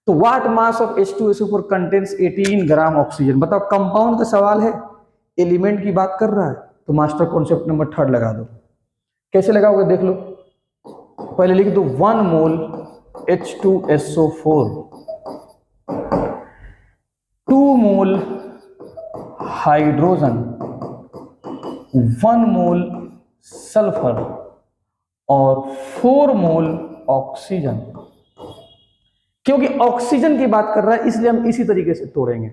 [SPEAKER 1] तो what mass of H2SO4 contains 18 gram oxygen. बताओ, कंपाउंड का सवाल है, एलिमेंट की बात कर रहा है, तो मास्टर कॉन्सेप्ट नंबर 3 लगा दो। कैसे लगाओगे देख लो, पहले लिख दो 1 mole H2SO4, 2 mole hydrogen, 1 mole sulphur और 4 मोल ऑक्सीजन। क्योंकि ऑक्सीजन की बात कर रहा है इसलिए हम इसी तरीके से तोड़ेंगे।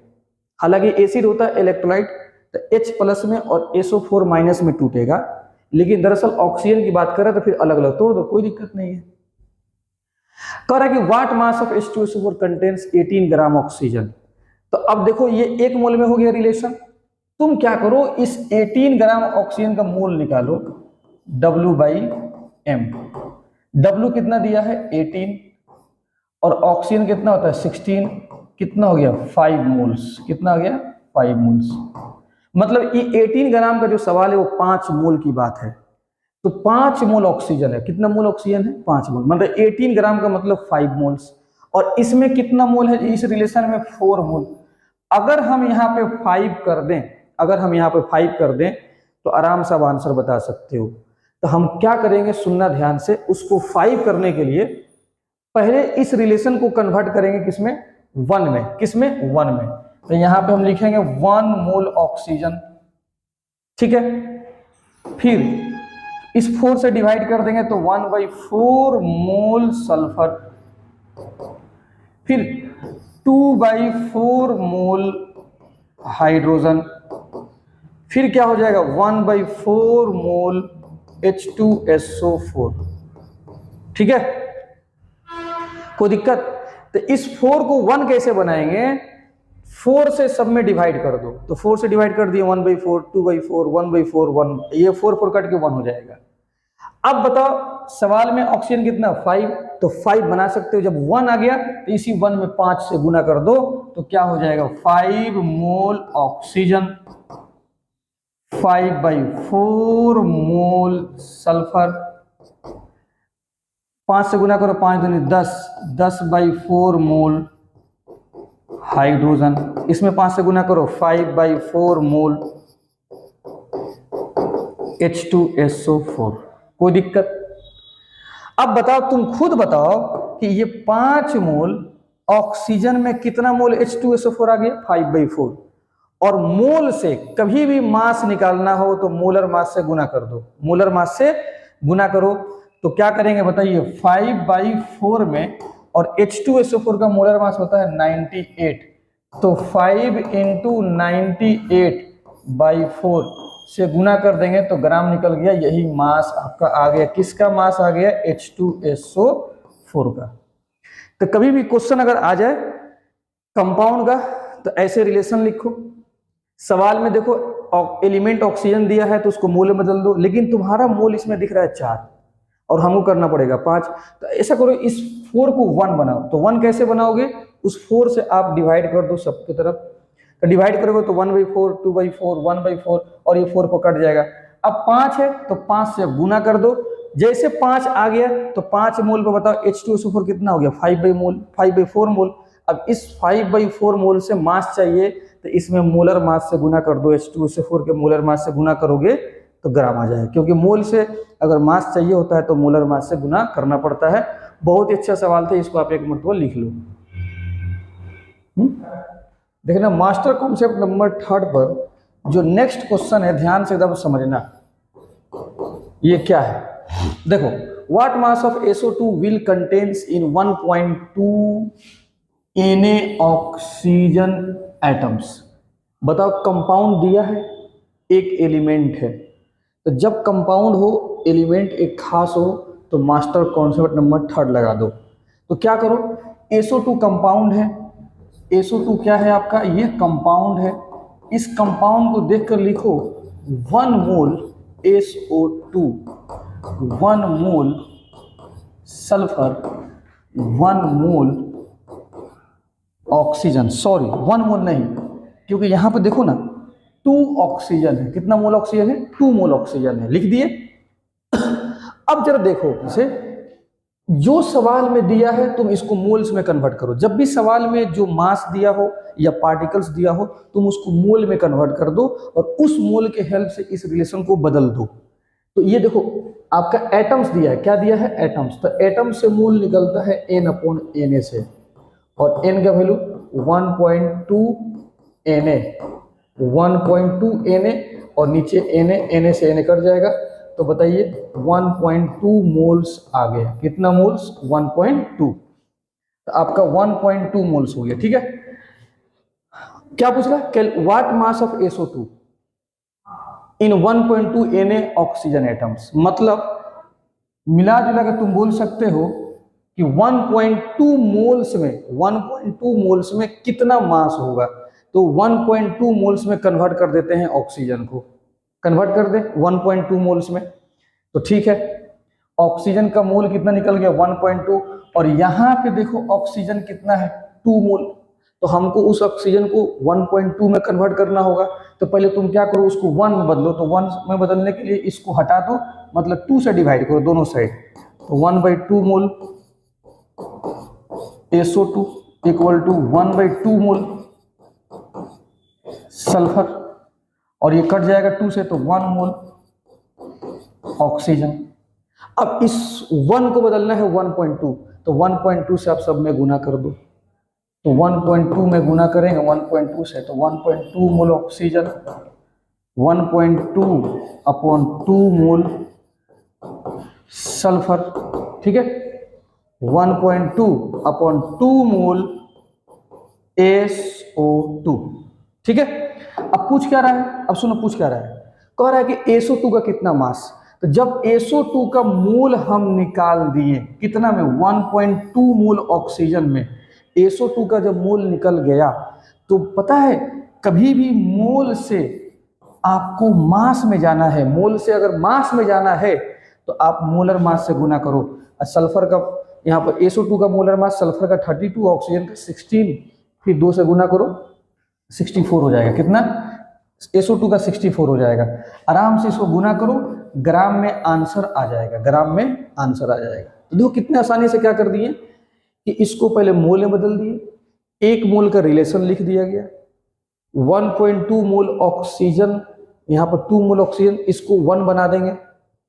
[SPEAKER 1] हालांकि एसिड होता है इलेक्ट्रोलाइट, तो H प्लस में और SO4 माइनस में टूटेगा, लेकिन दरअसल ऑक्सीजन की बात कर रहा है तो फिर अलग अलग तोड़ दो, कोई दिक्कत नहीं है। कह रहा है कि what mass of H2SO4 contains 18 gram oxygen. तो अब देखो ये 1 मोल में हो गया रिलेशन, तुम क्या करो, इस 18 ग्राम ऑक्सीजन का मोल निकालो, W/M। W कितना दिया है 18, और ऑक्सीजन कितना होता है 16, कितना हो गया 5 मोल्स। कितना हो गया 5 मोल्स। मतलब ये 18 ग्राम का जो सवाल है वो 5 मोल की बात है। तो 5 मोल ऑक्सीजन है। कितना मोल ऑक्सीजन है? 5 मोल। मतलब 18 ग्राम का मतलब 5 मोल्स। और इसमें कितना मोल है इस रिलेशन में? 4 मोल। अगर हम यहाँ पे 5 कर दें, अगर हम यहाँ पे 5 कर दें तो आराम से आप आंसर बता सकते हो। तो हम क्या करेंगे, सुनना ध्यान से। उसको 5 करने के लिए पहले इस रिलेशन को कन्वर्ट करेंगे किसमें? 1 में। किसमें? 1 में। तो यहाँ पे हम लिखेंगे 1 मोल ऑक्सीजन, ठीक है। फिर इस 4 से डिवाइड कर देंगे तो 1/4 मोल सल्फर, फिर 2/4 मोल हाइड्रोजन, फिर क्या हो जाएगा 1/4 मोल H2SO4, ठीक है। कोई दिक्कत? तो इस 4 को 1 कैसे बनाएंगे? 4 से सब में डिवाइड कर दो। तो 4 से डिवाइड कर दिए 1/4, 2/4, 1/4, 1, ये 4 कट के 1 हो जाएगा। अब बताओ सवाल में ऑक्सीजन कितना? 5। तो 5 बना सकते हो। जब 1 आ गया तो इसी 1 में 5 से गुना कर दो तो क्या हो जाएगा? 5 मोल ऑक्सीजन, 5/4 मोल सल्फर, 5 से गुना करो, 5 दूनी 10, 10/4 मोल हाइड्रोजन, इसमें 5 से गुना करो, 5/4 मोल H2SO4। कोई दिक्कत? अब बताओ, तुम खुद बताओ कि ये 5 मोल ऑक्सीजन में कितना मोल H2SO4 आ गया? 5/4। और मोल से कभी भी मास निकालना हो तो मोलर मास से गुना कर दो। मोलर मास से गुना करो तो क्या करेंगे बताइए? 5/4 में, और H2SO4 का मोलर मास होता है 98, तो 5 × 98/4 से गुना कर देंगे तो ग्राम निकल गया। यही मास आपका आ गया। किसका मास आ गया? H2SO4 का। तो कभी भी क्वेश्चन अगर आ जाए कंपाउंड का तो ऐसे रिलेशन लिखो। सवाल में देखो एलिमेंट ऑक्सीजन दिया है तो उसको मोल में बदल दो, लेकिन तुम्हारा मोल इसमें दिख रहा है 4 और हमको करना पड़ेगा 5। तो ऐसा करो, इस 4 को 1 बनाओ। तो 1 कैसे बनाओगे? उस 4 से आप डिवाइड कर दो सबकी तरफ। तो डिवाइड करोगे तो 1/4, 2/4, 1/4 और ये 4 को कट जाएगा। अब 5 है तो 5 से गुना कर दो। जैसे 5 आ गया तो 5 मोल को बताओ H2SO4 कितना हो गया? 5/4 मोल। अब इस 5/4 मोल से मास चाहिए तो इसमें मोलर मास से गुना कर दो। H2SO4 के मोलर मास से गुना करोगे तो ग्राम आ जाएगा, क्योंकि मोल से अगर मास चाहिए होता है तो मोलर मास से गुना करना पड़ता है। बहुत ही अच्छा सवाल था, इसको आप एक मरतबा लिख लो। देखना मास्टर कॉन्सेप्ट नंबर 3 पर जो नेक्स्ट क्वेश्चन है, ध्यान से एकदम समझना। ये क्या है? देखो, what mass of SO2 will contains in 1.2 Na oxygen atoms. बताओ, कंपाउंड दिया है, एक एलिमेंट है। तो जब कंपाउंड हो, एलिमेंट एक खास हो, तो मास्टर कॉन्सेप्ट नंबर 3 लगा दो। तो क्या करो, SO2 कंपाउंड है। SO2 क्या है आपका? ये कंपाउंड है। इस कंपाउंड को देखकर लिखो 1 मोल SO2, 1 मोल सल्फर, 1 मोल ऑक्सीजन। सॉरी, 1 मोल नहीं, क्योंकि यहां पे देखो ना 2 ऑक्सीजन है। कितना मोल ऑक्सीजन है? 2 मोल ऑक्सीजन है। लिख दिए। अब जरा देखो इसे, जो सवाल में दिया है तुम इसको मोल्स में कन्वर्ट करो। जब भी सवाल में जो मास दिया हो या पार्टिकल्स दिया हो तुम उसको मोल में कन्वर्ट कर दो और उस मोल के हेल्प से इस रिलेशन को बदल दो। तो ये देखो आपका एटम्स दिया है। क्या दिया है? एटम्स। तो एटम से मोल निकलता है N/Na से, और n का वैल्यू 1.2 Na, 1.2 Na, और नीचे Na से Na कट जाएगा। तो बताइए 1.2 मोल्स आ गया। कितना मोल्स? 1.2। तो आपका 1.2 मोल्स हो गया, ठीक है। क्या पूछ रहा है? What mass of SO2 in 1.2 Na oxygen atoms. मतलब मिला जुला के तुम बोल सकते हो कि 1.2 मोल्स में, 1.2 मोल्स में कितना मास होगा। तो 1.2 मोल्स में कन्वर्ट कर देते हैं ऑक्सीजन को। कन्वर्ट कर दे 1.2 मोल्स में, तो ठीक है। ऑक्सीजन का मोल कितना निकल गया? 1.2। और यहाँ पे देखो ऑक्सीजन कितना है? 2 मोल। तो हमको उस ऑक्सीजन को 1.2 में कन्वर्ट करना होगा। तो पहले तुम क्या करो, उसको 1 में बदलो। तो 1 में बदलने के लिए इसको हटा दो, मतलब 2 से डिवाइड करो दोनों साइड। तो 1/2 mole SO2 equal to 1/2 mole sulphur, और ये कट जाएगा 2 से, तो 1 मोल ऑक्सीजन। अब इस 1 को बदलना है 1.2, तो 1.2 से आप सब में गुना कर दो। तो 1.2 में गुना करेंगे 1.2 से, तो 1.2 मोल ऑक्सीजन 1.2/2 मोल सल्फर, ठीक है, 1.2/2 मोल SO2, ठीक है। अब पूछ क्या रहा है, अब सुनो पूछ क्या रहा है, कह रहा है कि SO2 का कितना मास। तो जब SO2 का मोल हम निकाल दिए कितना में, 1.2 मोल ऑक्सीजन में SO2 का जब मोल निकल गया, तो पता है कभी भी मोल से आपको मास में जाना है, मोल से अगर मास में जाना है तो आप मोलर मास से गुना करो। सल्फर का यहाँ पर SO2 का मोलर मास, सल्फर का 32, ऑक्सीजन का 16, फिर 2 से गुना करो 64 हो जाएगा। कितना, SO2 का 64 हो जाएगा। आराम से इसको गुना करो, ग्राम में आंसर आ जाएगा, ग्राम में आंसर आ जाएगा। तो देखो कितने आसानी से क्या कर दिए कि इसको पहले मोल में बदल दिए, 1 मोल का रिलेशन लिख दिया गया, 1.2 मोल ऑक्सीजन, यहाँ पर 2 मोल ऑक्सीजन, इसको 1 बना देंगे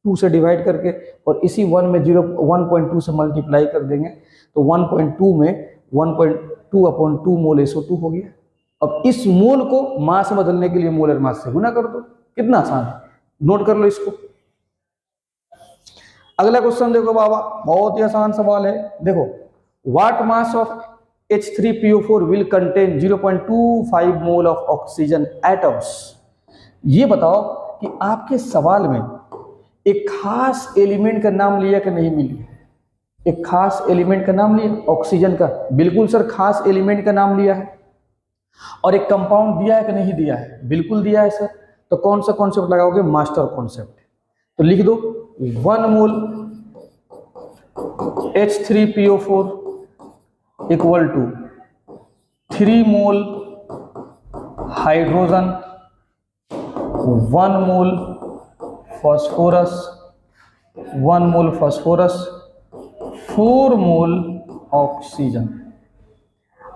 [SPEAKER 1] 2 से डिवाइड करके, और इसी 1 में 1.2 से मल्टीप्लाई कर देंगे, तो 1.2 में 1.2/2 मोल SO2 हो गया। अब इस मोल को मास में बदलने के लिए मोलर मास से गुना कर दो। कितना आसान है, नोट कर लो इसको। अगला क्वेश्चन देखो बाबा, बहुत ही आसान सवाल है। देखो, what mass of H3PO4 will contain 0.25 mole of oxygen atoms. ये बताओ कि आपके सवाल में एक खास एलिमेंट का नाम लिया कि नहीं मिली, एक खास एलिमेंट का नाम लिया ऑक्सीजन का, बिल्कुल सर खास एलिमेंट का नाम लिया है। और एक कंपाउंड दिया है कि नहीं दिया है, बिल्कुल दिया है सर। तो कौन सा कॉन्सेप्ट लगाओगे, मास्टर कॉन्सेप्ट। तो लिख दो 1 mole H3PO4 equal to 3 mole hydrogen, 1 mole phosphorus, 1 mole phosphorus, 4 mole oxygen.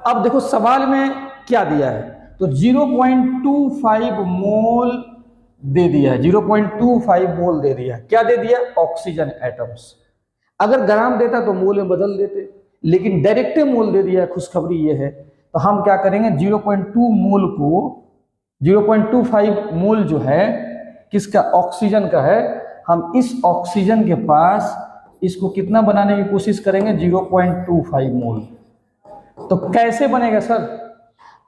[SPEAKER 1] अब देखो सवाल में क्या दिया है, तो 0.25 मोल दे दिया है, 0.25 मोल दे दिया है। क्या दे दिया, ऑक्सीजन एटम्स। अगर ग्राम देता तो मोल में बदल देते, लेकिन डायरेक्ट मोल दे दिया है। खुशखबरी ये है, तो हम क्या करेंगे 0.2 मोल को, 0.25 मोल जो है किसका, ऑक्सीजन का है, हम इस ऑक्सीजन के पास इसको कितना बनाने की कोशिश करेंगे, 0.25 मोल। तो कैसे बनेगा सर,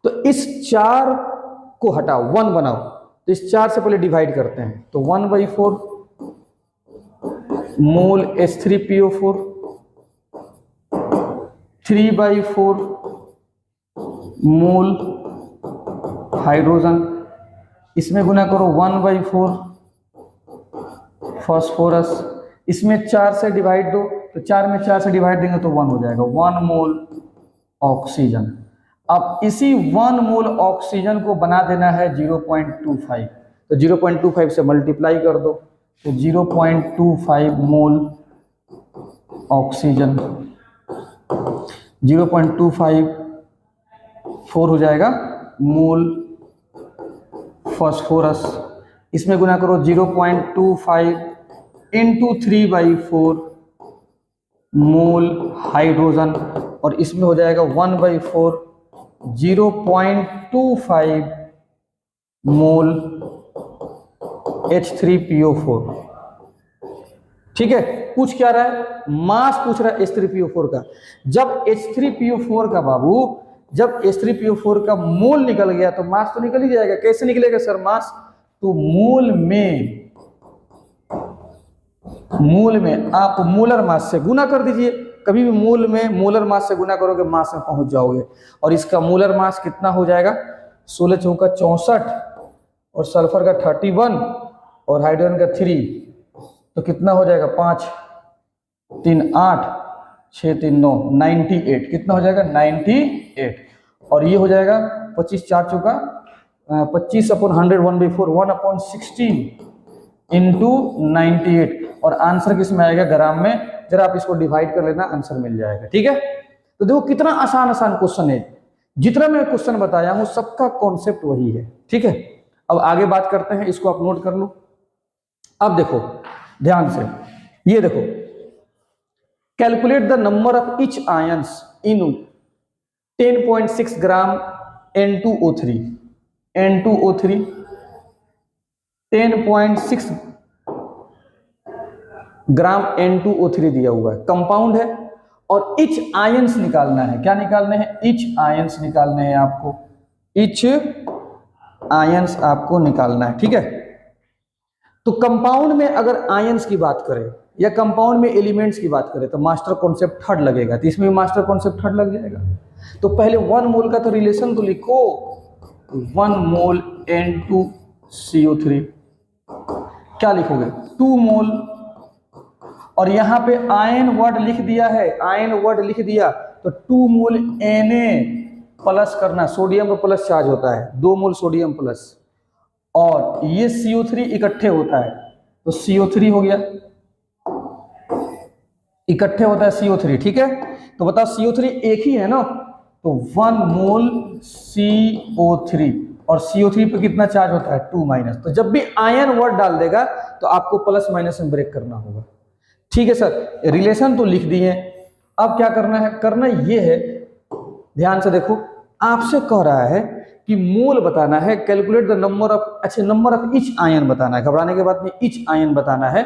[SPEAKER 1] तो इस 4 को हटाओ 1 बनाओ, तो इस 4 से पहले डिवाइड करते हैं, तो 1/4 मोल H3PO4, 3/4 मोल हाइड्रोजन, इसमें गुना करो 1/4 फॉस्फोरस, इसमें 4 से डिवाइड दो, तो 4 में 4 से डिवाइड देंगे तो 1 हो जाएगा, 1 मोल ऑक्सीजन। अब इसी 1 मोल ऑक्सीजन को बना देना है 0.25, तो 0.25 से मल्टीप्लाई कर दो, तो 0.25 मोल ऑक्सीजन, 0.25 4 हो जाएगा मोल फॉस्फोरस, इसमें गुना करो 0.25 इंटू 3/4 मोल हाइड्रोजन, और इसमें हो जाएगा 1/4 0.25 मोल H3PO4। ठीक है, पूछ क्या रहा है, मास पूछ रहा है H3PO4 का। जब H3PO4 का बाबू, जब H3PO4 का मोल निकल गया तो मास तो निकल ही जाएगा। कैसे निकलेगा सर मास, तो मोल में आप मोलर मास से गुना कर दीजिए। कभी भी मोल में मोलर मास से गुना करोगे मास में पहुंच जाओगे। और इसका मोलर मास कितना हो जाएगा, 16 चौका 64, और सल्फर का 31 और हाइड्रोजन का 3, तो कितना हो जाएगा 5 3 8 6 3 9 98, कितना हो जाएगा 98। और ये हो जाएगा 25 4 चौका 25/100 1/4 1/16 इंटू 98 और आंसर किस में आएगा ग्राम में। जरा आप इसको डिवाइड कर लेना, आंसर मिल जाएगा। ठीक है, तो देखो कितना आसान आसान क्वेश्चन है। जितना मैं क्वेश्चन बताया हूं सबका कॉन्सेप्ट वही है। ठीक है, अब आगे बात करते हैं, इसको आप नोट कर लो। अब देखो ध्यान से, ये देखो, calculate the number of each ions in 10.6 gram N2O3 N2O3 10.6 gram N2O3 दिया हुआ है, कंपाउंड है और इच आयंस निकालना है। क्या निकालने हैं? इच आयंस निकालने हैं आपको, इच आयंस आपको निकालना है। ठीक है, तो कंपाउंड में अगर आयंस की बात करें या कंपाउंड में एलिमेंट्स की बात करें तो मास्टर कॉन्सेप्ट थर्ड लगेगा, तो इसमें भी मास्टर कॉन्सेप्ट थर्ड लग जाएगा। तो पहले 1 मोल का तो रिलेशन तो लिखो, 1 मोल N2CO3, क्या लिखोगे? 2 मोल, और यहां पे आयन वर्ड लिख दिया है, आयन वर्ड लिख दिया तो 2 मोल Na प्लस करना, सोडियम पर प्लस चार्ज होता है, 2 मोल सोडियम प्लस, और ये CO3 इकट्ठे होता है तो CO3 हो गया, इकट्ठे होता है CO3। ठीक है, तो बताओ CO3 एक ही है ना, तो 1 मोल CO3 और CO3 पे कितना चार्ज होता है? 2-। तो जब भी आयन वर्ड डाल देगा तो आपको प्लस माइनस में ब्रेक करना होगा। ठीक है सर, रिलेशन तो लिख दिए, अब क्या करना है? करना ये है, ध्यान से देखो, आपसे कह रहा है कि मोल बताना है, कैलकुलेट द नंबर ऑफ, अच्छा नंबर ऑफ ईच आयन बताना है, घबराने के बाद में ईच आयन बताना है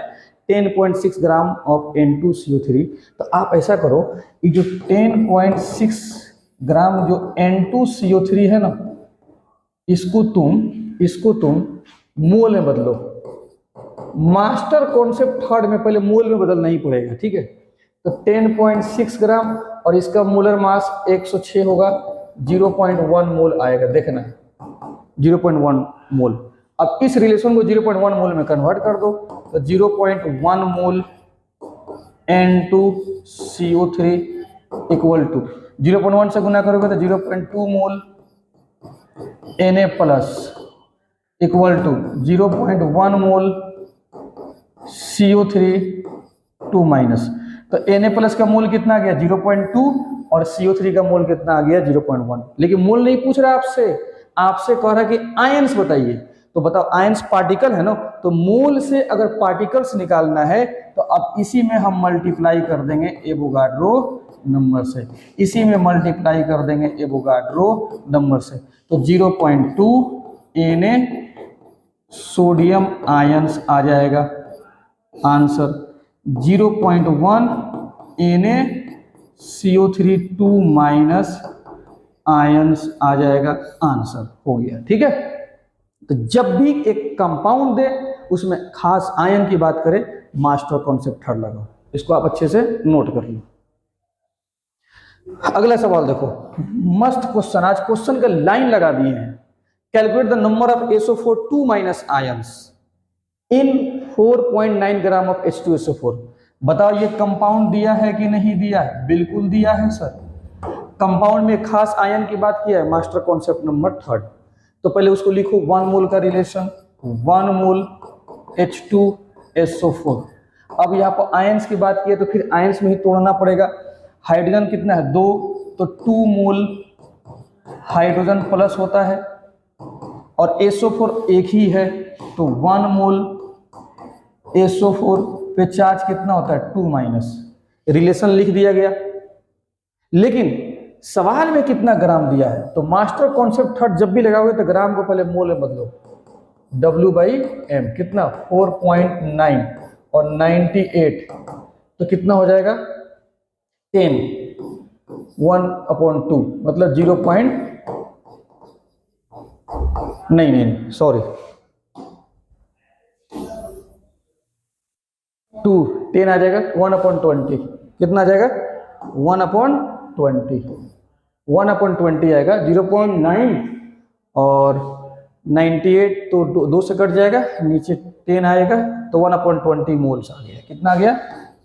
[SPEAKER 1] 10.6 ग्राम ऑफ N2CO3। तो आप ऐसा करो, ये जो 10.6 ग्राम जो N2CO3 है ना, इसको तुम मोल में बदलो। मास्टर कॉन्सेप्ट थर्ड में पहले मोल में बदलना ही पड़ेगा। ठीक है, तो 10.6 ग्राम और इसका मोलर मास 106 होगा, 0.1 मोल आएगा, देखना 0.1 मोल। अब इस रिलेशन को 0.1 मोल में कन्वर्ट कर दो, तो 0.1 मोल N2CO3 इक्वल टू 0.1 से गुना करोगे तो 0.2 mole Na plus equal to 0.1 mole CO3 2-। तो Na प्लस का मोल कितना आ गया? 0.2 और CO3 का मोल कितना आ गया? 0.1। लेकिन मोल नहीं पूछ रहा आपसे कह रहा है कि आयंस बताइए। तो बताओ, आयंस पार्टिकल है ना, तो मोल से अगर पार्टिकल्स निकालना है तो अब इसी में हम मल्टीप्लाई कर देंगे एवोगाड्रो नंबर से, इसी में मल्टीप्लाई कर देंगे एवोगाड्रो नंबर से। तो 0.2 Na सोडियम आयंस आ जाएगा आंसर, 0.1 Na CO3 2- आयंस आ जाएगा आंसर, हो गया। ठीक है, तो जब भी एक कंपाउंड दे उसमें खास आयन की बात करें, मास्टर कॉन्सेप्ट थर्ड लगाओ। इसको आप अच्छे से नोट कर लो। अगला सवाल देखो, मस्त क्वेश्चन, आज क्वेश्चन का लाइन लगा दिए हैं। Calculate the number of SO4 2- ions in 4.9 gram of H2SO4। बताओ ये कंपाउंड दिया है कि नहीं दिया है? बिल्कुल दिया है सर। कंपाउंड में खास आयन की बात किया है, मास्टर कॉन्सेप्ट नंबर थर्ड। तो पहले उसको लिखो, 1 मोल का रिलेशन, 1 मोल H2SO4। अब यहाँ पर आयंस की बात की है तो फिर आयंस में ही तोड़ना पड़ेगा। हाइड्रोजन कितना है? 2, तो 2 मोल हाइड्रोजन प्लस होता है और SO4 एक ही है तो 1 मोल SO4 पे चार्ज कितना होता है? 2-। रिलेशन लिख दिया गया, लेकिन सवाल में कितना ग्राम दिया है? तो मास्टर कॉन्सेप्ट थर्ड जब भी लगाओगे तो ग्राम को पहले मोल में बदलो, W/M कितना? 4.9 और 98 तो कितना हो जाएगा? 10 1/2 मतलब 0. नहीं सॉरी 2 10 आ जाएगा, 1/20 कितना आ जाएगा? 1/20 1/20 आएगा, 0.9 और 98 तो 2 से कट जाएगा, नीचे 10 आएगा तो 1/20 मोल्स आ गया। कितना आ गया?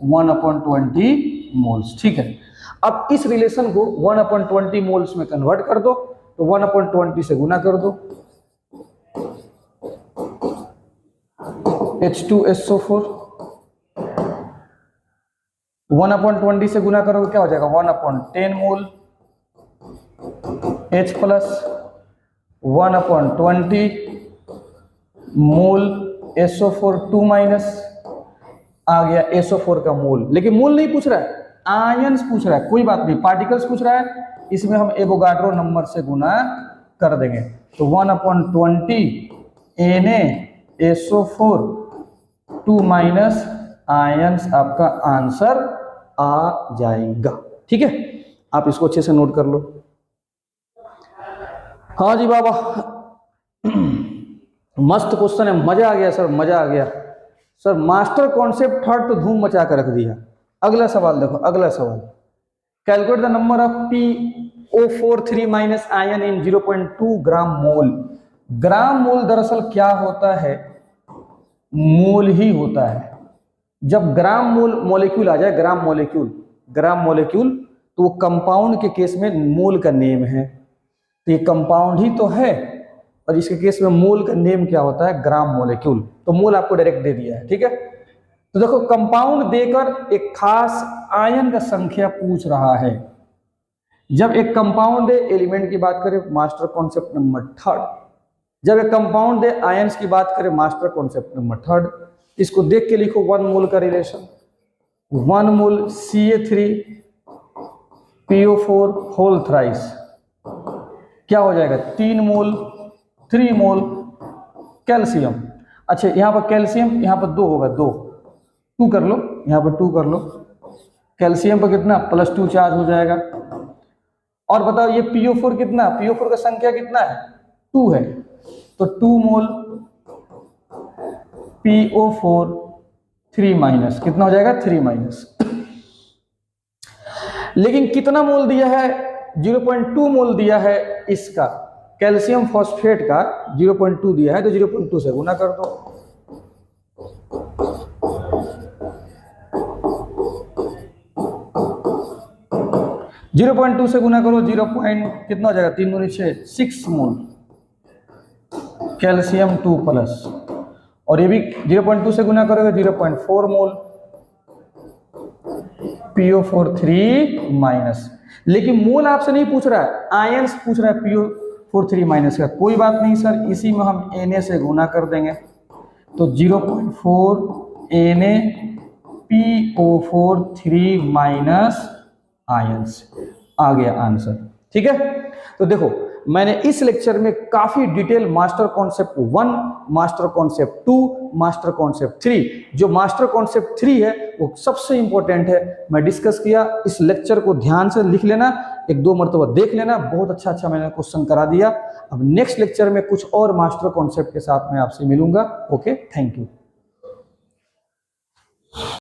[SPEAKER 1] 1/20 मोल्स। ठीक है, अब इस रिलेशन को 1/20 मोल्स में कन्वर्ट कर दो तो 1/20 से गुना कर दो, H2SO4 1/20 से गुना करोगे क्या हो जाएगा 1/10 मोल H प्लस 1/20 मोल SO4 2 माइनस, आ गया SO4 का मोल। लेकिन मोल नहीं पूछ रहा है, आयंस पूछ रहा है, कोई बात नहीं, पार्टिकल्स पूछ रहा है, इसमें हम एवोगाड्रो नंबर से गुना कर देंगे। तो 1/20 NaSO4 2 माइनस आयंस आपका आंसर आ जाएगा। ठीक है, आप इसको अच्छे से नोट कर लो। हाँ जी बाबा, मस्त क्वेश्चन है, मजा आ गया सर, मजा आ गया सर। मास्टर कॉन्सेप्ट थर्ड तो धूम मचा कर रख दिया। अगला सवाल देखो, अगला सवाल, calculate the number of PO43 minus ion इन 0.2 ग्राम मोल। ग्राम मोल दरअसल क्या होता है, मोल ही होता है। जब ग्राम मोल मॉलिक्यूल आ जाए, ग्राम मॉलिक्यूल, तो वो कंपाउंड के केस में मोल का नेम है, तो ये कंपाउंड ही तो है, और इसके केस में मोल का नेम क्या होता है, ग्राम मॉलिक्यूल। तो मोल आपको डायरेक्ट दे दिया है। ठीक है, तो देखो कंपाउंड देकर एक खास आयन का संख्या पूछ रहा है। जब एक कंपाउंड एलिमेंट की बात करें, मास्टर कॉन्सेप्ट नंबर थर्ड। जब एक कंपाउंड दे आयंस की बात करें, मास्टर कॉन्सेप्ट नंबर थर्ड। इसको देख के लिखो 1 मोल का relation, 1 mole CA3PO4 whole thrice क्या हो जाएगा, 3 मोल 3 मोल कैल्शियम। अच्छा, यहाँ पर कैल्शियम, यहाँ पर 2 होगा, 2 कर लो, यहाँ पर 2 कर लो। कैल्शियम पर कितना, +2 चार्ज हो जाएगा। और बताओ ये PO4 कितना, PO4 का संख्या कितना है, 2 है, तो 2 मोल PO4 3 माइनस, कितना हो जाएगा, 3 माइनस। लेकिन कितना मोल दिया है, 0.2 मोल दिया है इसका, कैल्शियम फॉस्फेट का 0.2 दिया है, तो 0.2 से गुना कर दो। जीरो 0.2 से गुना करो, 0. कितना हो जाएगा, 3 × 6 6 मोल कैल्शियम 2 प्लस, और ये भी 0.2 से गुना करोगे 0.4 मोल PO4 3 माइनस। लेकिन मोल आपसे नहीं पूछ रहा है, आयंस पूछ रहा है PO4 3 माइनस का। कोई बात नहीं सर, इसी में हम Na से गुना कर देंगे, तो 0.4 NaPO4 3 माइनस आयंस, आ गया आंसर। ठीक है, तो देखो मैंने इस लेक्चर में काफी detail master concept 1, master concept 2, master concept 3, जो मास्टर कॉन्सेप्ट 3 है वो सबसे इंपॉर्टेंट है, मैं डिस्कस किया। इस लेक्चर को ध्यान से लिख लेना, 1-2 मरतबा देख लेना, बहुत अच्छा मैंने क्वेश्चन करा दिया। अब नेक्स्ट लेक्चर में कुछ और मास्टर कॉन्सेप्ट के साथ मैं आपसे मिलूंगा। Okay, thank you.